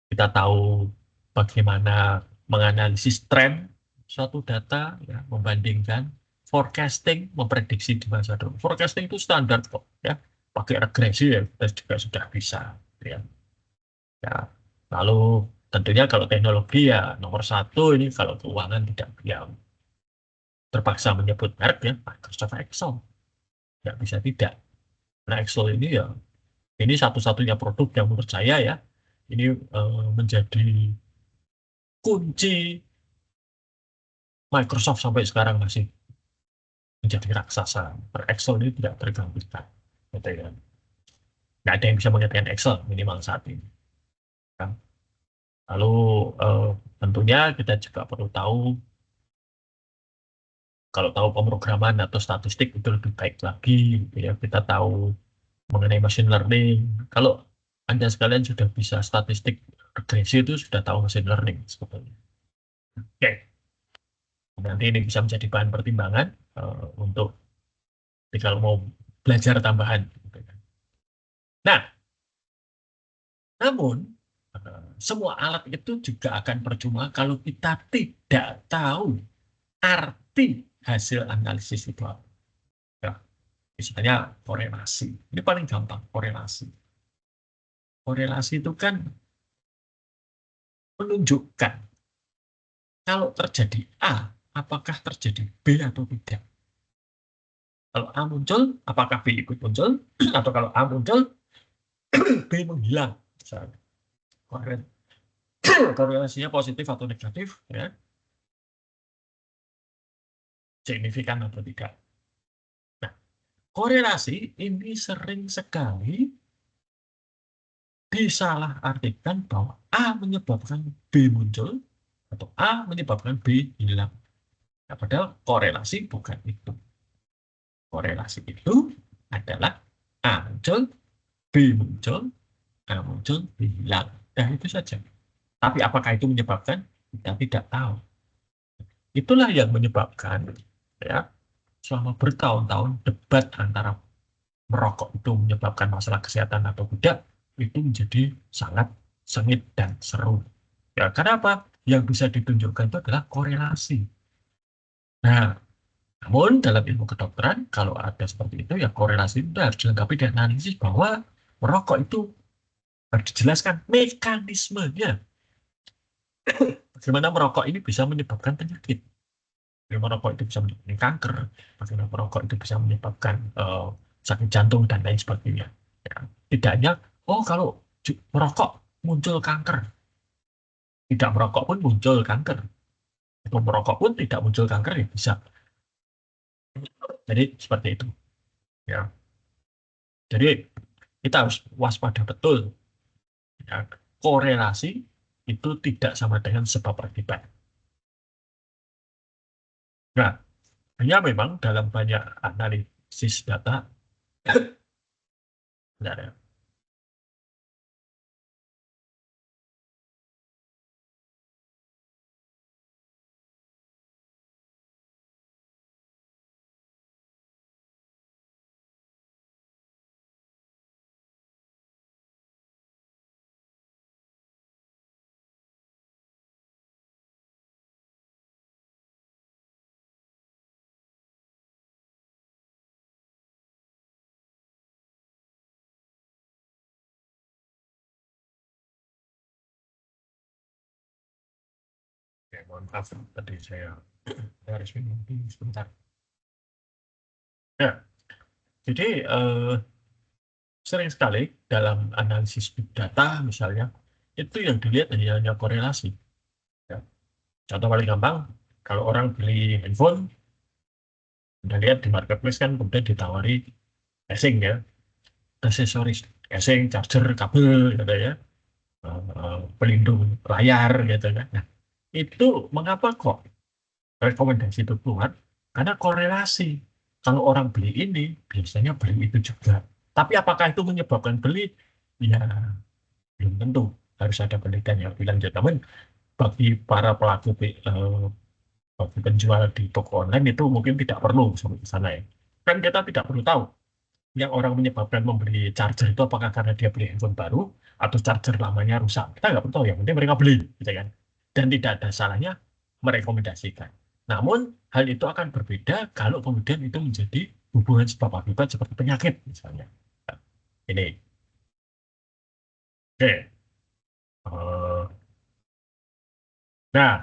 Kita tahu bagaimana menganalisis tren suatu data, ya, membandingkan forecasting, memprediksi di masa depan. Forecasting itu standar kok, ya. Pakai regresi ya, kita juga sudah bisa, ya. Ya. Lalu tentunya kalau teknologi ya nomor satu ini kalau keuangan tidak ya terpaksa menyebut merek ya Microsoft Excel, nggak bisa tidak. Nah Excel ini ya ini satu-satunya produk yang menurut saya ya ini menjadi kunci Microsoft sampai sekarang masih menjadi raksasa. Excel ini tidak tergantikan, gitu ya. Nggak ada yang bisa menggantikan Excel minimal saat ini. Kan? Lalu tentunya kita juga perlu tahu kalau tahu pemrograman atau statistik itu lebih baik lagi, gitu ya. Kita tahu mengenai machine learning. Kalau Anda sekalian sudah bisa statistik regresi itu sudah tahu machine learning sebetulnya. Oke, nanti ini bisa menjadi bahan pertimbangan untuk kalau mau belajar tambahan. Gitu kan. Nah, namun semua alat itu juga akan percuma kalau kita tidak tahu arti hasil analisis itu apa. Ya, misalnya korelasi. Ini paling gampang, korelasi. Korelasi itu kan menunjukkan kalau terjadi A, apakah terjadi B atau tidak. Kalau A muncul, apakah B ikut muncul? Atau kalau A muncul, B menghilang. Misalnya. Korelasinya positif atau negatif, ya. Signifikan atau tidak. Nah, korelasi ini sering sekali disalahartikan bahwa A menyebabkan B muncul atau A menyebabkan B hilang. Nah, padahal korelasi bukan itu. Korelasi itu adalah A muncul, B muncul, A muncul, B hilang. Nah, itu saja. Tapi apakah itu menyebabkan? Kita tidak tahu. Itulah yang menyebabkan ya selama bertahun-tahun debat antara merokok itu menyebabkan masalah kesehatan atau tidak itu menjadi sangat sengit dan seru. Ya, karena apa? Yang bisa ditunjukkan itu adalah korelasi. Nah, namun dalam ilmu kedokteran kalau ada seperti itu ya korelasi itu harus dilengkapi dengan analisis bahwa merokok itu harus dijelaskan mekanismenya. Bagaimana merokok ini bisa menyebabkan penyakit. Bagaimana merokok itu bisa menyebabkan kanker. Bagaimana merokok itu bisa menyebabkan sakit jantung dan lain sebagainya. Ya. Tidak hanya, oh kalau merokok muncul kanker. Tidak merokok pun muncul kanker. Atau merokok pun tidak muncul kanker ya bisa. Jadi seperti itu. Ya. Jadi kita harus waspada betul. Ya. Korelasi itu tidak sama dengan sebab akibat. Nah, hanya memang dalam banyak analisis data, benar ya, ya, mohon maaf tadi saya harus minum sebentar. Ya, jadi sering sekali dalam analisis big data misalnya itu yang dilihat hanya korelasi. Ya. Contoh paling gampang, kalau orang beli handphone, Anda lihat di marketplace kan kemudian ditawari casing ya, aksesoris casing, charger, kabel, gitu ya, pelindung layar, gitu kan. Nah, itu mengapa kok rekomendasi itu keluar? Karena korelasi. Kalau orang beli ini, biasanya beli itu juga. Tapi apakah itu menyebabkan beli? Ya, belum tentu. Harus ada penelitian yang bilang, ya, namun bagi para pelaku bagi penjual di toko online itu mungkin tidak perlu sampai ke sana ya. Kan kita tidak perlu tahu yang orang menyebabkan membeli charger itu apakah karena dia beli handphone baru atau charger lamanya rusak. Kita nggak perlu tahu, yang penting mereka beli, gitu kan. Dan tidak ada salahnya merekomendasikan. Namun hal itu akan berbeda kalau kemudian itu menjadi hubungan sebab akibat seperti penyakit misalnya. Nah, ini. Oke. Nah,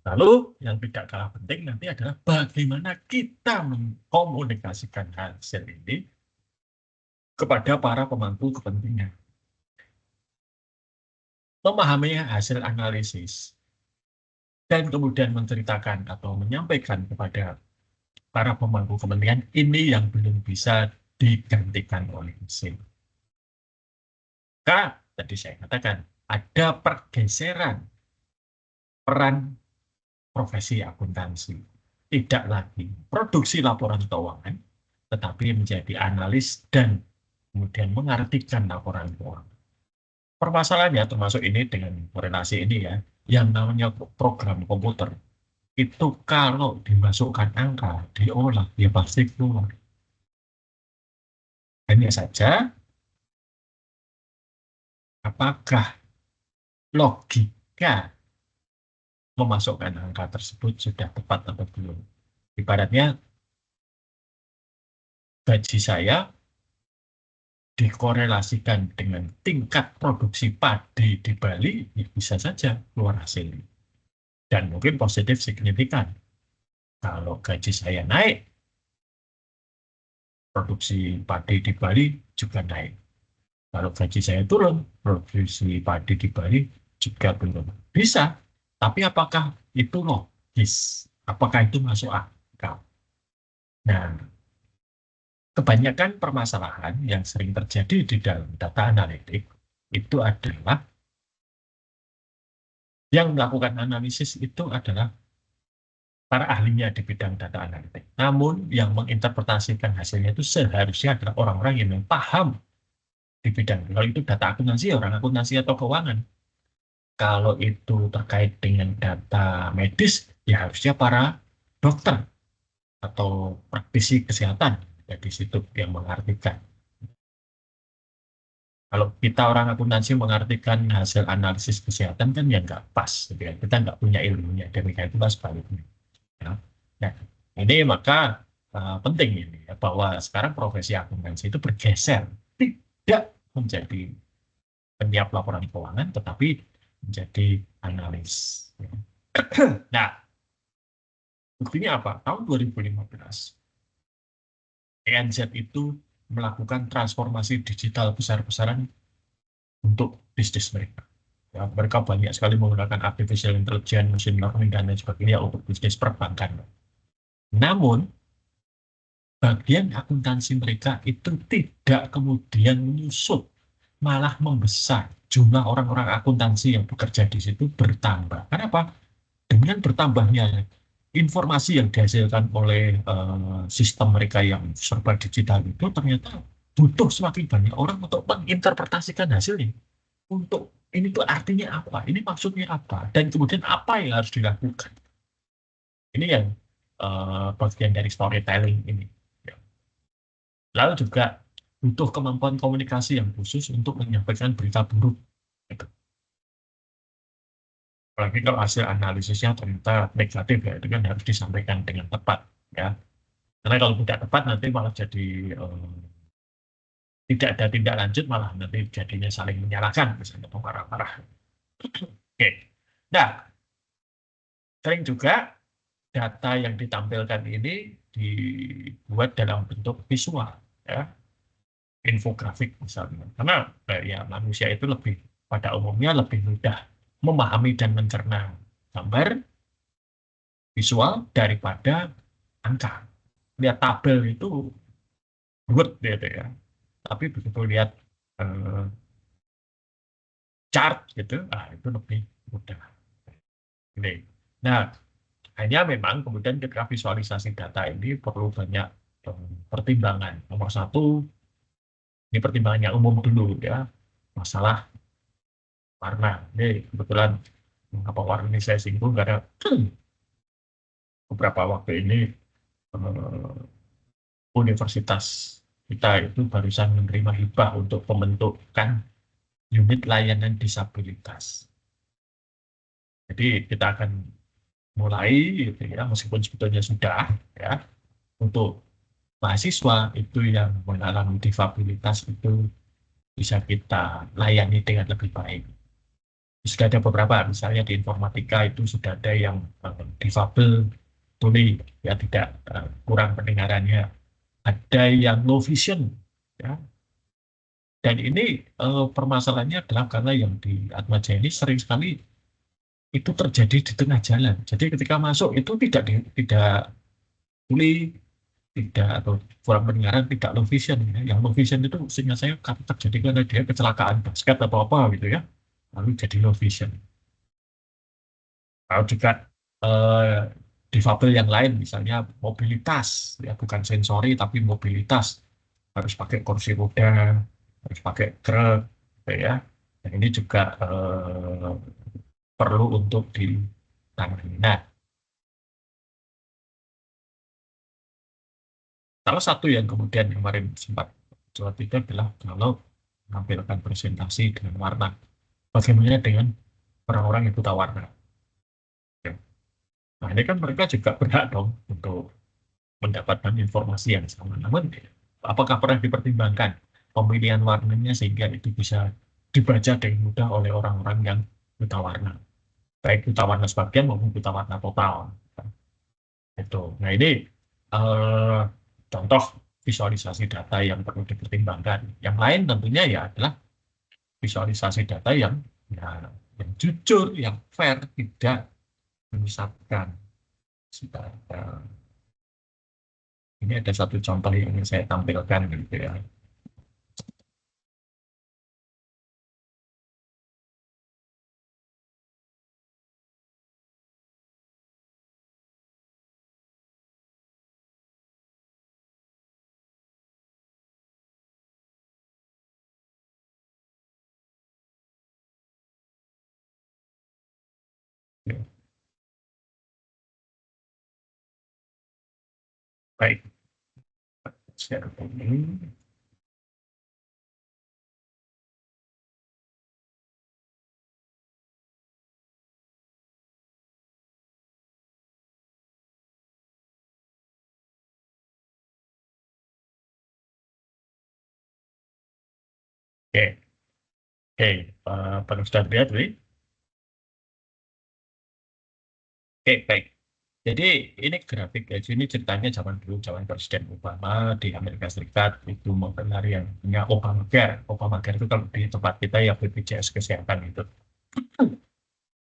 lalu yang tidak kalah penting nanti adalah bagaimana kita mengkomunikasikan hasil ini kepada para pemangku kepentingan. Memahami hasil analisis dan kemudian menceritakan atau menyampaikan kepada para pemangku kepentingan ini yang belum bisa digantikan oleh mesin. Maka tadi saya katakan ada pergeseran peran profesi akuntansi. Tidak lagi produksi laporan keuangan, tetapi menjadi analis dan kemudian mengartikan laporan keuangan. Permasalahannya termasuk ini dengan korelasi ini ya, yang namanya program komputer. Itu kalau dimasukkan angka, diolah, ya pasti keluar. Hanya saja, apakah logika memasukkan angka tersebut sudah tepat atau belum? Ibaratnya, gaji saya dikorelasikan dengan tingkat produksi padi di Bali, ya bisa saja keluar hasil. Dan mungkin positif signifikan. Kalau gaji saya naik, produksi padi di Bali juga naik. Kalau gaji saya turun, produksi padi di Bali juga turun. Bisa, tapi apakah itu logis? Apakah itu masuk akal? Nah, kebanyakan permasalahan yang sering terjadi di dalam data analitik itu adalah yang melakukan analisis itu adalah para ahlinya di bidang data analitik. Namun yang menginterpretasikan hasilnya itu seharusnya adalah orang-orang yang paham di bidang. Kalau itu data akuntansi, orang akuntansi atau keuangan. Kalau itu terkait dengan data medis, ya harusnya para dokter atau praktisi kesehatan di situ yang mengartikan. Kalau kita orang akuntansi mengartikan hasil analisis kesehatan kan ya nggak pas, gitu ya. Kita nggak punya ilmunya, demikian pula sebaliknya. Ya. Nah, ini maka penting ini ya, bahwa sekarang profesi akuntansi itu bergeser, tidak menjadi penyiap laporan keuangan, tetapi menjadi analis. Nah, buktinya apa? Tahun 2015, ENZ itu melakukan transformasi digital besar-besaran untuk bisnis mereka. Ya, mereka banyak sekali menggunakan artificial intelligence, machine learning, dan lain sebagainya untuk bisnis perbankan. Namun, bagian akuntansi mereka itu tidak kemudian menyusut, malah membesar. Jumlah orang-orang akuntansi yang bekerja di situ bertambah. Kenapa? Dengan bertambahnya informasi yang dihasilkan oleh sistem mereka yang serba digital itu, ternyata butuh semakin banyak orang untuk menginterpretasikan hasilnya. Untuk ini tuh artinya apa? Ini maksudnya apa? Dan kemudian apa yang harus dilakukan? Ini yang bagian dari storytelling ini. Lalu juga butuh kemampuan komunikasi yang khusus untuk menyampaikan berita buruk. Gitu. Apalagi kalau hasil analisisnya ternyata negatif ya, itu kan harus disampaikan dengan tepat ya. Karena kalau tidak tepat nanti malah jadi tidak ada tindak lanjut, malah nanti jadinya saling menyalahkan misalnya atau marah-marah. Oke. Nah, sering juga data yang ditampilkan ini dibuat dalam bentuk visual ya, infografik misalnya. Karena ya manusia itu lebih pada umumnya lebih mudah memahami dan mencerna gambar visual daripada angka. Lihat tabel itu ruwet gitu ya. Tapi begitu lihat eh, chart gitu, itu lebih mudah. Ini. Nah, hanya memang kemudian ketika visualisasi data ini perlu banyak pertimbangan. Nomor satu, ini pertimbangannya umum dulu ya, masalah warna. Ini kebetulan mengapa warna ini saya singgung karena beberapa waktu ini universitas kita itu barusan menerima hibah untuk pembentukan unit layanan disabilitas. Jadi kita akan mulai gitu ya, meskipun sebetulnya sudah ya, untuk mahasiswa itu yang mengalami difabilitas itu bisa kita layani dengan lebih baik. Sudah ada beberapa, misalnya di informatika itu sudah ada yang difabel tuli, ya tidak kurang pendengarannya, ada yang low vision, ya. Dan ini permasalahannya adalah karena yang di Atmaja ini sering sekali itu terjadi di tengah jalan. Jadi ketika masuk itu tidak tuli, tidak atau kurang pendengaran, tidak low vision, ya. Yang low vision itu sehingga saya terjadi karena dia kecelakaan basket atau apa gitu ya, lalu jadi low vision. Kalau juga eh, difabel yang lain, misalnya mobilitas, ya bukan sensori tapi mobilitas, harus pakai kursi roda, harus pakai krek, gitu ya. Dan ini juga perlu untuk ditangani. Nah, salah satu yang kemudian kemarin sempat coba itu adalah kalau menampilkan presentasi dengan warna, bagaimana dengan orang-orang yang buta warna? Ya. Nah, ini kan mereka juga berhak dong untuk mendapatkan informasi yang sama. Namun, apakah pernah dipertimbangkan pemilihan warnanya sehingga itu bisa dibaca dengan mudah oleh orang-orang yang buta warna, baik buta warna sebagian maupun buta warna total. Itu. Nah, ini eh, contoh visualisasi data yang perlu dipertimbangkan. Yang lain tentunya ya adalah visualisasi data ya, yang jujur, yang fair, tidak menyesatkan. Eh, Ini ada satu contoh yang ingin saya tampilkan gitu ya. Baik, share ini. Oke, oke, Pak Ustadz lihat, Wi. Oke, baik. Jadi ini grafik ya, ini ceritanya zaman dulu, zaman Presiden Obama di Amerika Serikat itu mempengaruhi yang punya Obamacare. Obamacare itu kalau di tempat kita ya BPJS Kesehatan itu.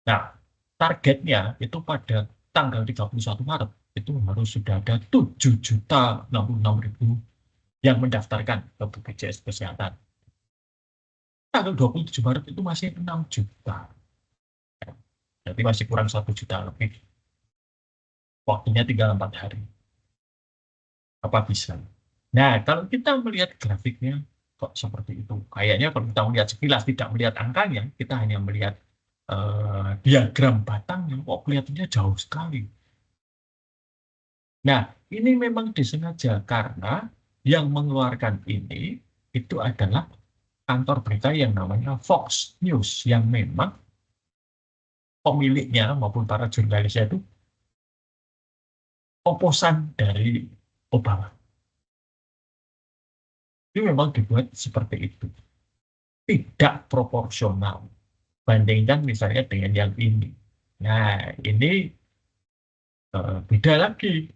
Nah, targetnya itu pada tanggal 31 Maret itu harus sudah ada 7.066.000 yang mendaftarkan ke BPJS Kesehatan. Tanggal 27 Maret itu masih 6 juta. Jadi masih kurang 1 juta lebih. Waktunya tinggal 4 hari. Apa bisa? Nah, kalau kita melihat grafiknya, kok seperti itu? Kayaknya kalau kita melihat sekilas, tidak melihat angkanya, kita hanya melihat diagram batangnya, kok kelihatannya jauh sekali. Nah, ini memang disengaja karena yang mengeluarkan ini itu adalah kantor berita yang namanya Fox News, yang memang pemiliknya maupun para jurnalisnya itu oposan dari Obama. Ini memang dibuat seperti itu. Tidak proporsional. Bandingkan misalnya dengan yang ini. Nah, ini beda lagi.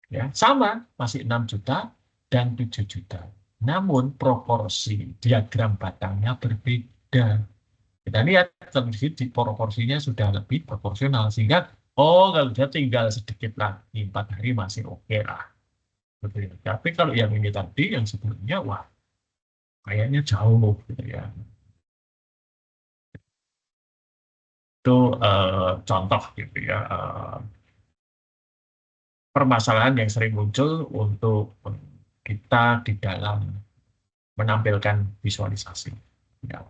Ya, sama, masih 6 juta dan 7 juta. Namun proporsi diagram batangnya berbeda. Kita lihat di proporsinya sudah lebih proporsional. Sehingga, oh kalau dia tinggal sedikit lagi, 4 hari masih oke lah. Gitu ya. Tapi kalau yang ini tadi, yang sebelumnya, wah, kayaknya jauh gitu ya. Itu contoh gitu ya. Permasalahan yang sering muncul untuk kita di dalam menampilkan visualisasi. Ya,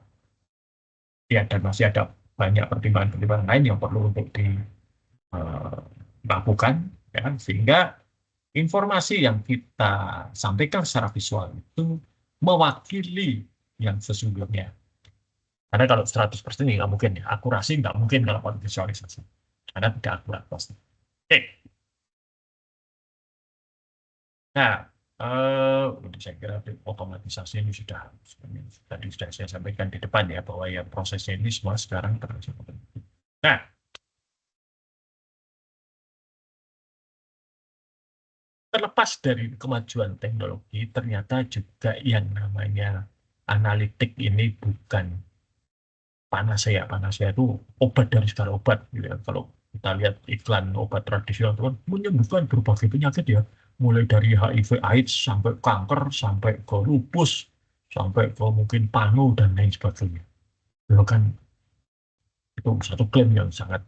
ya dan masih ada banyak pertimbangan-pertimbangan lain yang perlu untuk dilakukan, ya, sehingga informasi yang kita sampaikan secara visual itu mewakili yang sesungguhnya. Karena kalau 100% nggak mungkin ya, akurasi nggak mungkin kalau visualisasi. karena tidak akurat pasti. Oke. Nah, ini saya kira otomatisasi ini sudah tadi sudah saya sampaikan di depan ya, bahwa ya prosesnya ini semua sekarang terus. Nah, terlepas dari kemajuan teknologi, ternyata juga yang namanya analitik ini bukan panacea. Panacea itu obat dari segala obat, gitu ya. Kalau kita lihat iklan obat tradisional itu kan menyembuhkan berbagai penyakit ya, mulai dari HIV/AIDS sampai kanker, sampai ke lupus, sampai ke mungkin panu dan lain sebagainya. Itu kan itu satu klaim yang sangat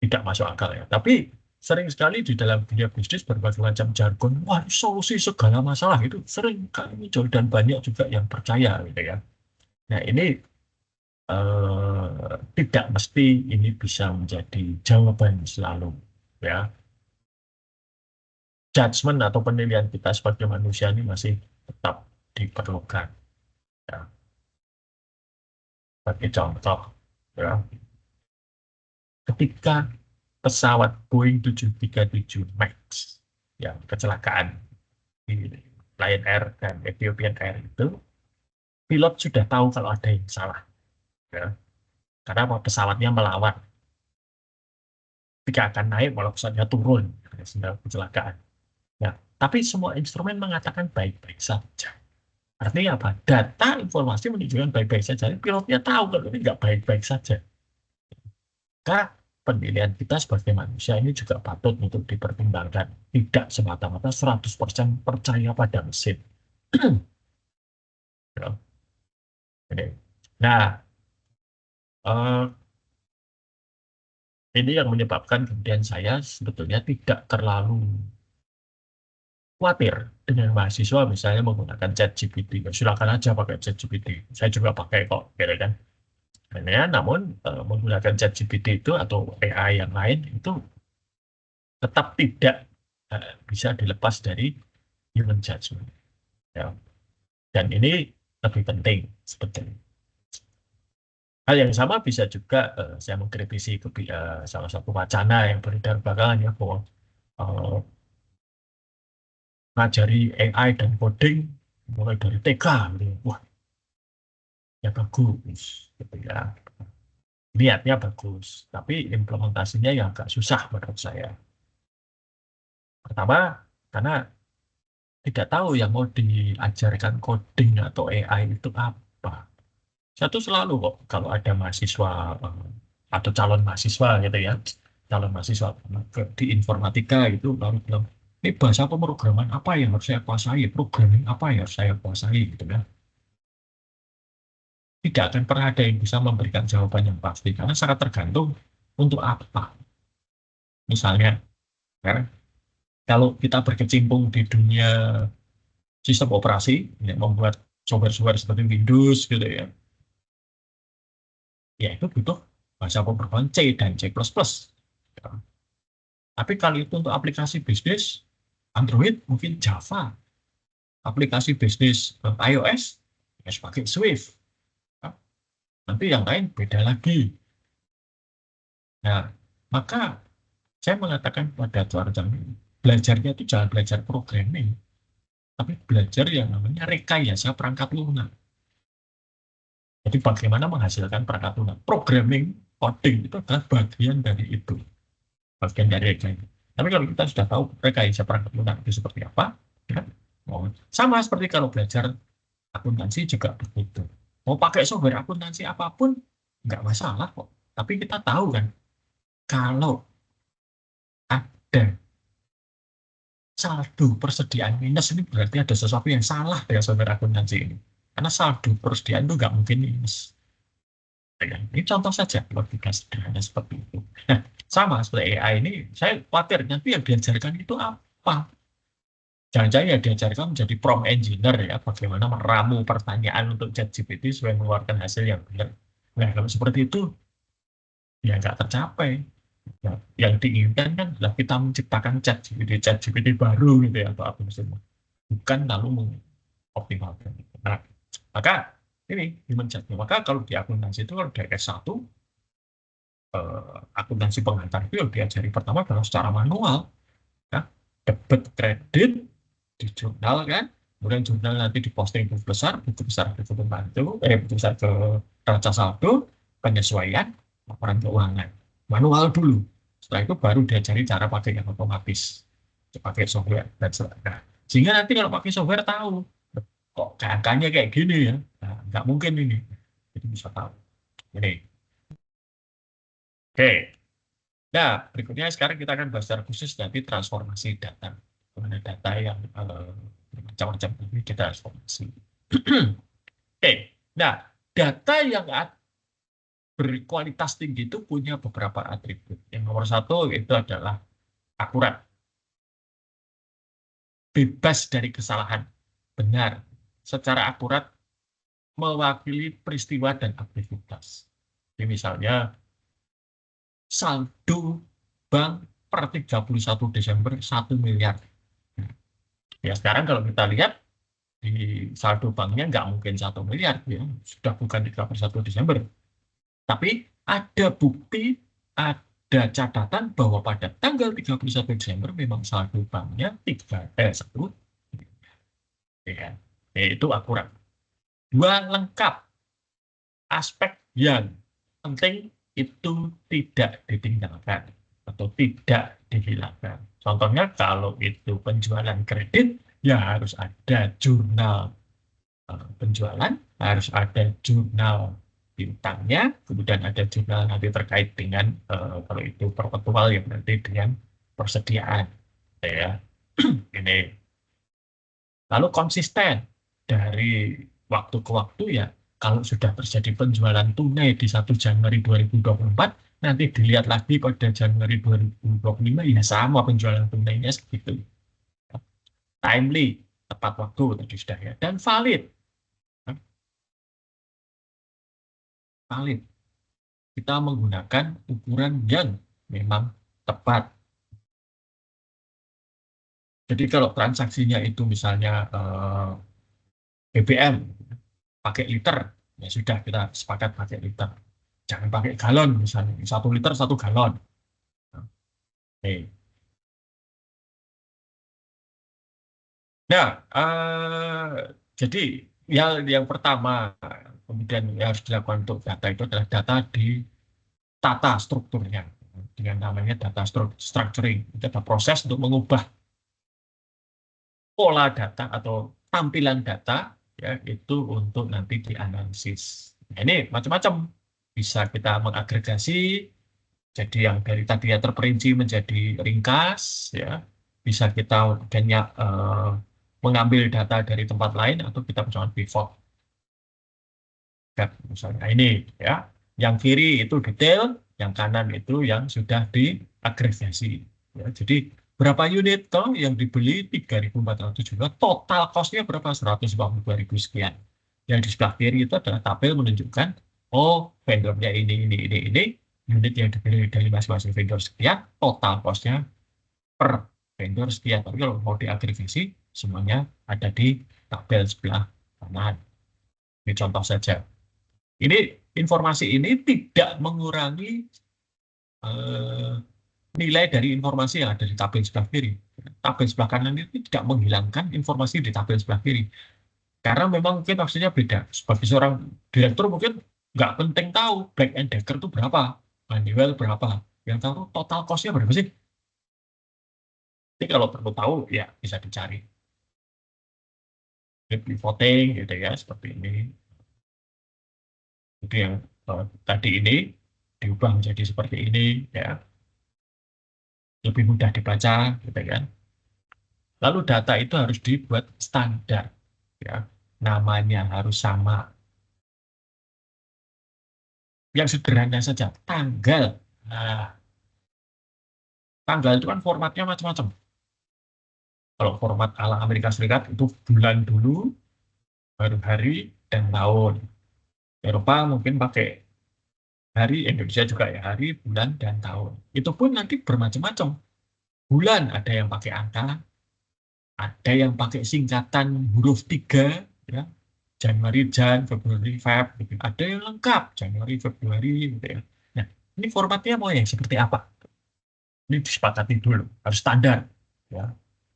tidak masuk akal ya. Tapi sering sekali di dalam dunia bisnis berbagai macam jargon, wah solusi segala masalah itu sering kali muncul dan banyak juga yang percaya gitu ya. Nah ini tidak mesti ini bisa menjadi jawaban selalu ya. Judgment atau penilaian kita sebagai manusia ini masih tetap diperlukan ya. Sebagai contoh ya, ketika pesawat Boeing 737 Max yang kecelakaan di Lion Air dan Ethiopian Air itu, pilot sudah tahu kalau ada yang salah ya. Karena pesawatnya melawan ketika akan naik malah pesawatnya turun sehingga kecelakaan. Nah, tapi semua instrumen mengatakan baik-baik saja. Artinya apa? Data informasi menunjukkan baik-baik saja. Pilotnya tahu kalau ini nggak baik-baik saja. Maka penilaian kita sebagai manusia ini juga patut untuk dipertimbangkan. Tidak semata-mata 100% percaya pada mesin. Ya, ini. Nah, eh, ini yang menyebabkan kemudian saya sebetulnya tidak terlalu khawatir dengan mahasiswa misalnya menggunakan ChatGPT. Ya, silakan aja pakai ChatGPT. Saya juga pakai kok, gitu kan. Ya, namun menggunakan ChatGPT itu atau AI yang lain itu tetap tidak bisa dilepas dari human judgment. Ya. Dan ini lebih penting sebetulnya. Hal yang sama bisa juga saya mengkritisi salah satu wacana yang beredar belakangan ya, bahwa eh, ngajari AI dan coding mulai dari TK gitu. Wah, ya bagus gitu ya. Niatnya bagus, tapi implementasinya yang agak susah menurut saya. Pertama, karena tidak tahu yang mau diajarkan coding atau AI itu apa. Saya tuh selalu kok kalau ada mahasiswa atau calon mahasiswa gitu ya, calon mahasiswa di informatika itu lalu bilang, ini bahasa pemrograman apa yang harus saya kuasai, programming apa yang harus saya kuasai gitu ya. Tidak akan pernah ada yang bisa memberikan jawaban yang pasti karena sangat tergantung untuk apa. Misalnya, ya, kalau kita berkecimpung di dunia sistem operasi, ya, membuat software-software seperti Windows gitu ya, ya itu butuh bahasa pemrograman C dan C++. Ya. Tapi kalau itu untuk aplikasi bisnis, Android mungkin Java, aplikasi bisnis iOS, ya sebagai Swift. Ya. Nanti yang lain beda lagi. Nah, maka saya mengatakan pada Tuan belajarnya itu jangan belajar programming, tapi belajar yang namanya rekayasa perangkat lunak. Jadi bagaimana menghasilkan perangkat lunak. Programming, coding itu adalah bagian dari itu. Bagian dari rekayasa. Tapi kalau kita sudah tahu rekayasa perangkat lunak itu seperti apa, ya, sama seperti kalau belajar akuntansi juga begitu. Mau pakai software akuntansi apapun, nggak masalah kok. Tapi kita tahu kan, kalau ada saldo persediaan minus ini berarti ada sesuatu yang salah dengan software akuntansi ini. Karena saldo persediaan itu nggak mungkin minus. Ya, ini contoh saja logika sederhana seperti itu. Nah, sama seperti AI ini, saya khawatir nanti yang diajarkan itu apa? Jangan-jangan ya diajarkan menjadi prompt engineer ya, bagaimana meramu pertanyaan untuk ChatGPT supaya mengeluarkan hasil yang benar. Nah, kalau seperti itu, ya nggak tercapai. Nah, yang diinginkan kan adalah kita menciptakan ChatGPT baru gitu ya, atau apa misalnya. Bukan lalu mengoptimalkan itu. Nah, maka ini human judgment. Maka kalau di akuntansi itu kalau dari S1 akuntansi pengantar itu yang diajari pertama adalah secara manual, ya. Debit kredit di jurnal kan, kemudian jurnal nanti diposting buku besar ke pembantu, buku besar ke neraca saldo, penyesuaian laporan keuangan, manual dulu. Setelah itu baru diajari cara pakai yang otomatis, pakai software dan sebagainya. Sehingga nanti kalau pakai software tahu kok angkanya kayak gini ya, nah, nggak mungkin ini, jadi bisa tahu ini. Oke. Nah, berikutnya sekarang kita akan bahas secara khusus nanti transformasi data. Mana data yang macam-macam ini ditransformasi. Oke. Nah, data yang berkualitas tinggi itu punya beberapa atribut. Yang nomor satu itu adalah akurat, bebas dari kesalahan, benar, secara akurat mewakili peristiwa dan aktivitas. Jadi misalnya saldo bank per 31 Desember 1 miliar. Ya sekarang kalau kita lihat di saldo banknya nggak mungkin 1 miliar, ya sudah bukan 31 Desember. Tapi ada bukti, ada catatan bahwa pada tanggal 31 Desember memang saldo banknya 1, ya, itu akurat. Dua, lengkap. Aspek yang penting itu tidak ditinggalkan atau tidak dihilangkan. Contohnya kalau itu penjualan kredit, ya harus ada jurnal penjualan, harus ada jurnal piutangnya, kemudian ada jurnal nanti terkait dengan kalau itu perpetual yang nanti dengan persediaan, ya. Ini. Lalu konsisten dari waktu ke waktu ya, kalau sudah terjadi penjualan tunai di 1 Januari 2024, nanti dilihat lagi pada Januari 2025 ya sama penjualan tunainya segitu. Timely, tepat waktu tadi sudah ya, dan valid. Valid. Kita menggunakan ukuran yang memang tepat. Jadi kalau transaksinya itu misalnya BBM pakai liter, ya sudah kita sepakat pakai liter. Jangan pakai galon misalnya, 1 liter 1 galon. Oke. Nah, jadi yang pertama kemudian yang harus dilakukan untuk data itu adalah data ditata strukturnya dengan namanya data structuring. Itu ada proses untuk mengubah pola data atau tampilan data ya itu untuk nanti dianalisis. Nah, ini macam-macam, bisa kita mengagregasi jadi yang dari tadi ya terperinci menjadi ringkas ya, bisa kita banyak mengambil data dari tempat lain atau kita misalkan pivot. Misalnya ini ya, yang kiri itu detail, yang kanan itu yang sudah diagregasi. Ya, jadi berapa unit toh yang dibeli 3.400 juga, total cost-nya berapa? 152.000 sekian. Yang di sebelah kiri itu adalah tabel menunjukkan, oh vendornya ini, unit yang dibeli dari masing-masing vendor sekian, total cost-nya per vendor sekian. Tapi kalau mau diagregasi, semuanya ada di tabel sebelah kanan. Ini contoh saja. Ini informasi ini tidak mengurangi nilai dari informasi yang ada di tabel sebelah kiri. Tabel sebelah kanan itu tidak menghilangkan informasi di tabel sebelah kiri. Karena memang mungkin maksudnya beda. Sebagai seorang direktur mungkin nggak penting tahu Black and Decker itu berapa, Honeywell berapa. Yang tahu total cost-nya berapa sih. Jadi kalau perlu tahu ya bisa dicari. Voting gitu ya, seperti ini. Itu yang tadi ini diubah menjadi seperti ini ya, lebih mudah dibaca gitu kan. Lalu data itu harus dibuat standar ya, namanya harus sama. Yang sederhana saja, tanggal. Nah, tanggal itu kan formatnya macam-macam. Kalau format ala Amerika Serikat itu bulan dulu, baru hari dan tahun. Eropa mungkin pakai hari, Indonesia juga ya, hari, bulan, dan tahun. Itu pun nanti bermacam-macam. Bulan ada yang pakai angka, ada yang pakai singkatan huruf 3, ya. Januari, Jan, Februari, Feb, gitu. Ada yang lengkap, Januari, Februari, gitu ya. Nah, Ini formatnya mau yang seperti apa? Ini disepakati dulu, harus standar. Ya.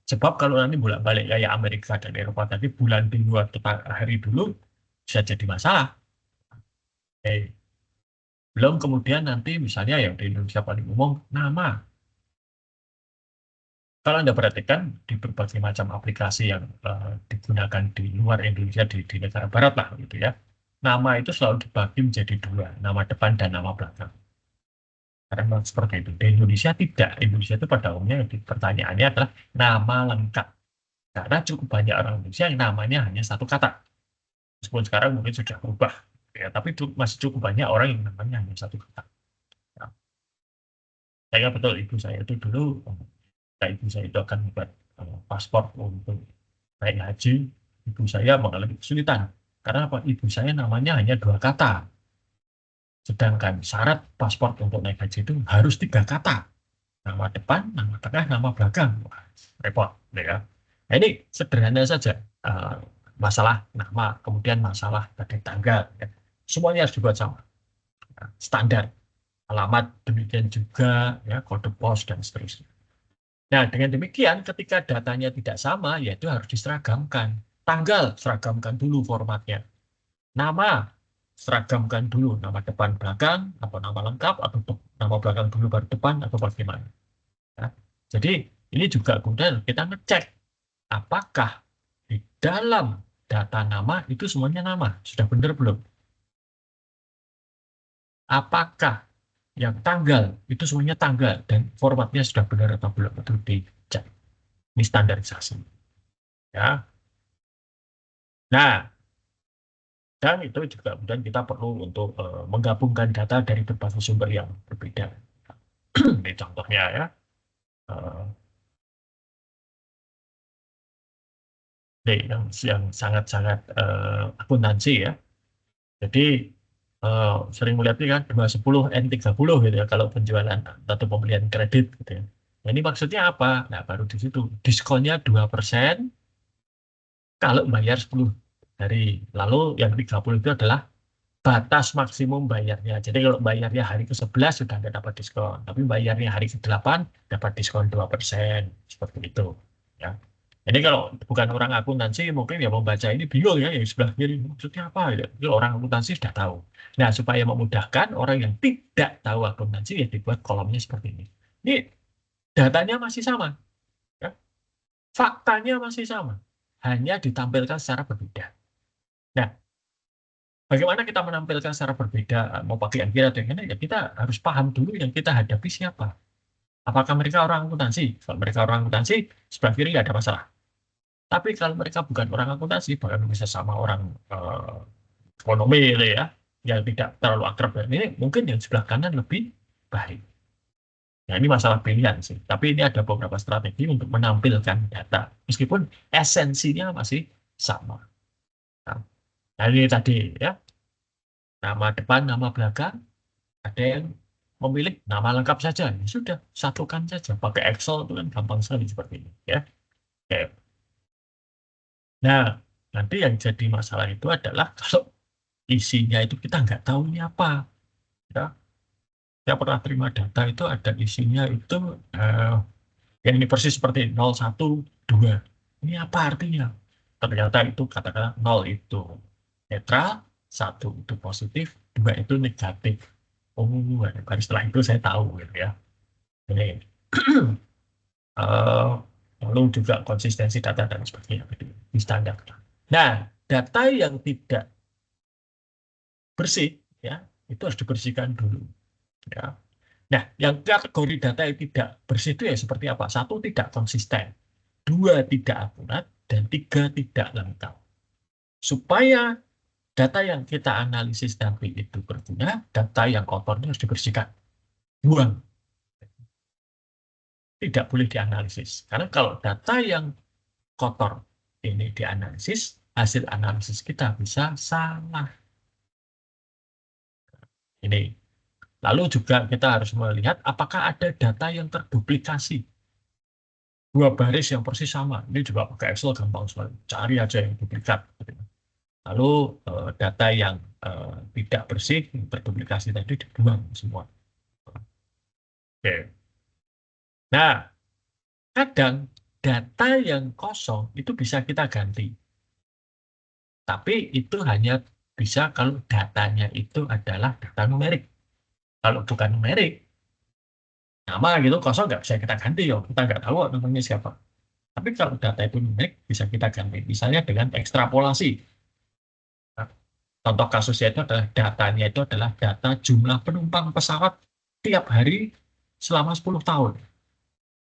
Sebab kalau nanti bolak-balik kayak Amerika dan Eropa tadi bulan dulu atau hari dulu bisa jadi masalah. Belum kemudian nanti misalnya yang di Indonesia paling umum nama. Kalau Anda perhatikan di berbagai macam aplikasi yang digunakan di luar Indonesia di negara barat lah gitu ya. Nama itu selalu dibagi menjadi dua, nama depan dan nama belakang. Karena memang seperti itu. Di Indonesia tidak. Indonesia itu pada umumnya pertanyaannya adalah nama lengkap. Karena cukup banyak orang Indonesia yang namanya hanya satu kata. Meskipun sekarang mungkin sudah berubah. Ya, tapi masih cukup banyak orang yang namanya hanya satu kata. Ya, saya ingat betul ibu saya itu dulu, ibu saya itu akan membuat paspor untuk naik haji. Ibu saya mengalami kesulitan. Karena apa? Ibu saya namanya hanya dua kata. Sedangkan syarat paspor untuk naik haji itu harus tiga kata. Nama depan, nama tengah, nama belakang. Wah, repot. Ya. Nah, ini sederhana saja. Eh, Masalah nama, kemudian masalah tadi tanggal. Ya. Semuanya harus dibuat sama. Standar. Alamat demikian juga, ya, kode pos, dan seterusnya. Nah, dengan demikian, ketika datanya tidak sama, yaitu harus diseragamkan. Tanggal, seragamkan dulu formatnya. Nama, seragamkan dulu. Nama depan belakang, atau nama lengkap, atau nama belakang dulu baru depan, atau bagaimana. Ya. Jadi, ini juga kemudian kita ngecek apakah di dalam data nama itu semuanya nama. Sudah benar belum? Apakah yang tanggal itu semuanya tanggal dan formatnya sudah benar atau belum? Itu dicek. Ini standarisasi. Ya. Nah, dan itu juga kemudian kita perlu untuk menggabungkan data dari berbagai sumber yang berbeda. Ini contohnya ya. Eh, yang sangat-sangat akuntansi ya. Jadi sering melihat ini kan 210 N30 gitu ya kalau penjualan atau pembelian kredit gitu ya. Nah, ini maksudnya apa? Nah, baru di situ diskonnya 2% kalau bayar 10 hari. Lalu yang 30 itu adalah batas maksimum bayarnya. Jadi kalau bayarnya hari ke-11 sudah nggak dapat diskon. Tapi bayarnya hari ke-8 dapat diskon 2%. Seperti itu. Ya. Ini kalau bukan orang akuntansi mungkin ya membaca ini bingung ya. Yang sebelah kiri maksudnya apa? Ya. Jadi orang akuntansi sudah tahu. Nah supaya memudahkan orang yang tidak tahu akuntansi ya dibuat kolomnya seperti ini. Ini datanya masih sama. Ya. Faktanya masih sama. Hanya ditampilkan secara berbeda. Nah, bagaimana kita menampilkan secara berbeda, mau pakai yang kiri atau yang kanan, ya kita harus paham dulu yang kita hadapi siapa. Apakah mereka orang akuntansi? Kalau mereka orang akuntansi, sebelah kiri nggak ada masalah. Tapi kalau mereka bukan orang akuntansi, bahkan bisa sama orang ekonomi gitu ya, yang tidak terlalu akrab dengan ini, mungkin yang sebelah kanan lebih baik. Nah, ini masalah pilihan sih. Tapi ini ada beberapa strategi untuk menampilkan data. Meskipun esensinya masih sama. Nah, ini tadi ya, nama depan, nama belakang, ada yang memilih nama lengkap saja. Ya sudah, satukan saja. Pakai Excel itu kan gampang sekali seperti ini. Ya. Oke. Nah, nanti yang jadi masalah itu adalah kalau isinya itu kita nggak tahu ini apa. Ya. Saya pernah terima data itu ada isinya itu yang ini persis seperti 012. Ini apa artinya? Ternyata itu katakanlah 0 itu netral, 1 itu positif, 2 itu negatif. Oh, baru setelah itu saya tahu gitu ya. Ini eh, lalu juga konsistensi data dan sebagainya gitu, di standar. Nah, data yang tidak bersih ya itu harus dibersihkan dulu ya. Nah, yang kategori data yang tidak bersih itu ya seperti apa? Satu, tidak konsisten. Dua, tidak akurat. Dan tiga, tidak lengkap. Supaya data yang kita analisis nanti itu berguna, data yang kotornya harus dibersihkan. Buang. Tidak boleh dianalisis. Karena kalau data yang kotor ini dianalisis, hasil analisis kita bisa salah. Ini. Lalu juga kita harus melihat apakah ada data yang terduplikasi. Dua baris yang persis sama. Ini juga pakai Excel gampang sekali. Cari aja yang duplikat. Lalu data yang tidak bersih, terduplikasi tadi dibuang semua. Oke. Nah, kadang data yang kosong itu bisa kita ganti. Tapi itu hanya bisa kalau datanya itu adalah data numerik. Kalau bukan numerik, nama gitu kosong nggak bisa kita ganti ya. Kita nggak tahu namanya siapa. Tapi kalau data itu numerik, bisa kita ganti. Misalnya dengan ekstrapolasi. Nah, contoh kasusnya itu adalah datanya itu adalah data jumlah penumpang pesawat tiap hari selama 10 tahun.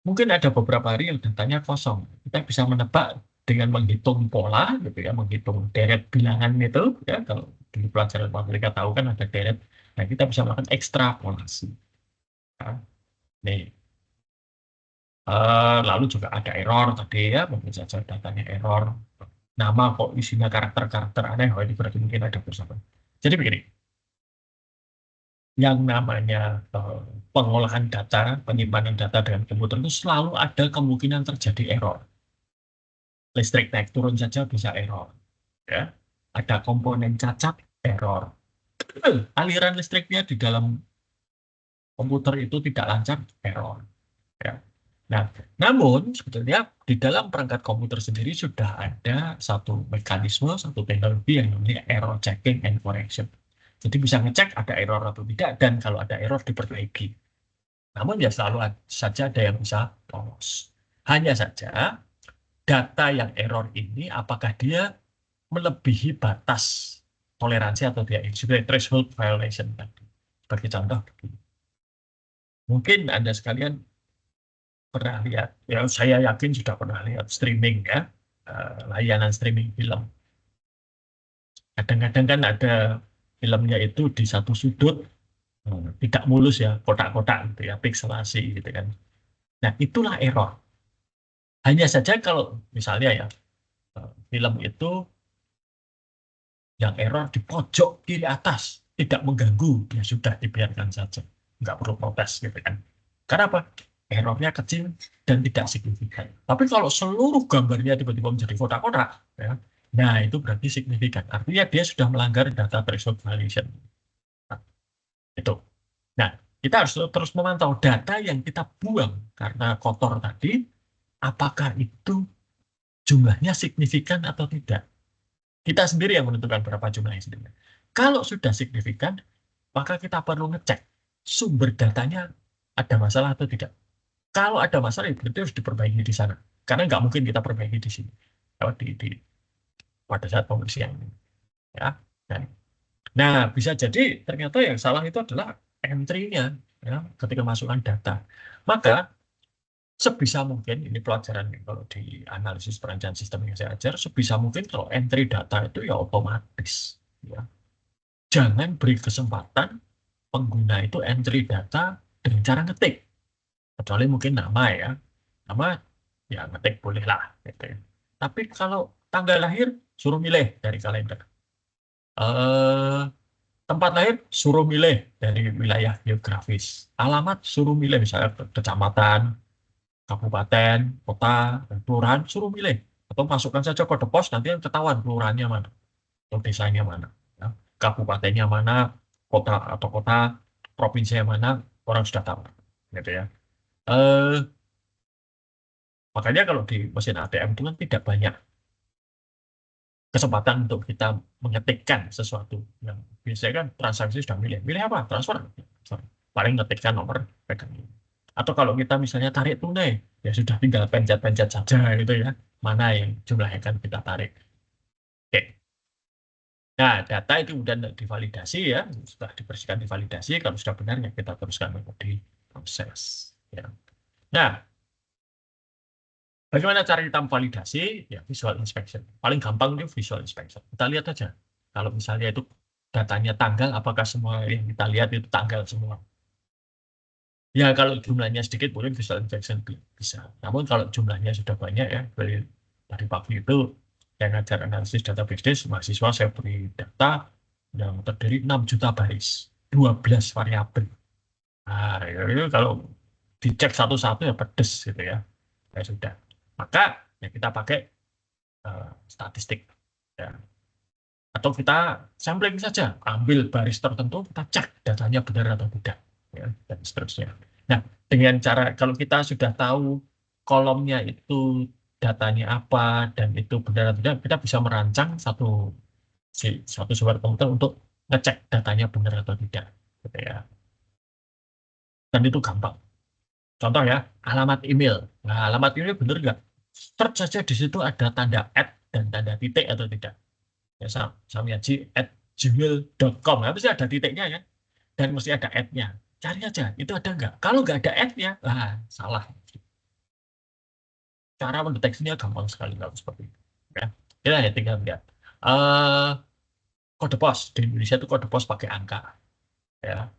Mungkin ada beberapa hari yang datanya kosong. Kita bisa menebak dengan menghitung pola, gitu ya, menghitung deret bilangan itu, ya, kalau di pelajaran matematika tahu kan ada deret. Nah, kita bisa melakukan ekstrapolasi. Nah, nih, lalu juga ada error tadi ya, mungkin saja datanya error. Nama kok isinya karakter-karakter aneh, oh ini berarti mungkin ada kerusakan. Jadi begini, yang namanya pengolahan data, penyimpanan data dengan komputer itu selalu ada kemungkinan terjadi error. Listrik naik turun saja bisa error. Ya. Ada komponen cacat, error. Aliran listriknya di dalam komputer itu tidak lancar, error. Ya. Nah, namun sebetulnya di dalam perangkat komputer sendiri sudah ada satu mekanisme, satu teknologi yang namanya error checking and correction. Jadi bisa ngecek ada error atau tidak, dan kalau ada error diperbaiki. Namun ya selalu saja ada yang bisa lolos. Hanya saja data yang error ini apakah dia melebihi batas toleransi atau tidak, sebagai threshold violation tadi. Sebagai contoh, mungkin Anda sekalian pernah lihat, ya saya yakin sudah pernah lihat streaming ya, layanan streaming film. Kadang-kadang kan ada filmnya itu di satu sudut, tidak mulus ya, kotak-kotak gitu ya, pikselasi gitu kan. Nah, itulah error. Hanya saja kalau misalnya ya, film itu yang error di pojok kiri atas, tidak mengganggu, ya sudah dibiarkan saja. Nggak perlu protes gitu kan. Karena apa? Errornya kecil dan tidak signifikan. Tapi kalau seluruh gambarnya tiba-tiba menjadi kotak-kotak, ya, nah itu berarti signifikan. Artinya dia sudah melanggar data threshold violation. Nah, itu. Nah, kita harus terus memantau data yang kita buang karena kotor tadi, apakah itu jumlahnya signifikan atau tidak. Kita sendiri yang menentukan berapa jumlahnya sendiri. Kalau sudah signifikan, maka kita perlu ngecek sumber datanya ada masalah atau tidak. Kalau ada masalah, ya berarti harus diperbaiki di sana. Karena nggak mungkin kita perbaiki di sini. Pada saat pembersihan. Ya. Nah, bisa jadi ternyata yang salah itu adalah entry-nya, ya, ketika masukkan data. Maka sebisa mungkin, ini pelajaran kalau di analisis perencanaan sistem yang saya ajar, sebisa mungkin kalau entry data itu ya otomatis. Ya. Jangan beri kesempatan pengguna itu entry data dengan cara ngetik. Kecuali mungkin nama ya. Nama ya ngetik boleh lah. Gitu ya. Tapi kalau tanggal lahir, suruh milih dari kalender. Eh, tempat lahir, suruh milih dari wilayah geografis. Alamat, suruh milih misalnya kecamatan, kabupaten, kota, dan kelurahan, suruh milih. Atau masukkan saja kode pos, nanti yang ketahuan kelurahannya mana, atau desanya mana, ya. Kabupatennya mana, kota atau kota, provinsinya mana, orang sudah tahu. Gitu ya. Eh, makanya kalau di mesin ATM itu kan tidak banyak kesempatan untuk kita mengetikkan sesuatu. Yang biasanya kan transaksi sudah milih. Milih apa? Transfer. Paling ngetikkan nomor rekening. Atau kalau kita misalnya tarik tunai, ya sudah tinggal pencet-pencet saja gitu ya. Mana yang jumlahnya akan kita tarik. Oke. Nah, data itu kemudian divalidasi ya. Setelah dibersihkan divalidasi, kalau sudah benar ya kita teruskan di proses. Ya. Nah, bagaimana cara kita validasi? Ya, visual inspection. Paling gampang itu visual inspection. Kita lihat aja. Kalau misalnya itu datanya tanggal, apakah semua yang kita lihat itu tanggal semua? Ya, kalau jumlahnya sedikit, mungkin visual inspection bisa. Namun kalau jumlahnya sudah banyak ya, dari pagi itu yang ngajar analisis data bisnis, mahasiswa saya beri data yang terdiri 6 juta baris, 12 variabel. Nah, itu kalau dicek satu-satu ya pedes gitu ya. Ya sudah. Maka ya kita pakai statistik. Ya. Atau kita sampling saja, ambil baris tertentu, kita cek datanya benar atau tidak. Ya, dan seterusnya. Nah, dengan cara kalau kita sudah tahu kolomnya itu datanya apa dan itu benar atau tidak, kita bisa merancang satu sumber komputer untuk ngecek datanya benar atau tidak, gitu ya. Dan itu gampang. Contoh ya, alamat email. Nah, alamat email benar nggak? Search saja di situ ada tanda dan tanda titik atau tidak. Ya, samiaji@gmail.com. Nah, pasti ada titiknya ya, dan mesti ada @-nya. Cari aja, itu ada nggak? Kalau nggak ada @-nya, salah. Cara mendeteksinya gampang sekali kalau seperti itu. Ya, kita ya tinggal lihat. Eh, Kode pos di Indonesia itu kode pos pakai angka. Ya,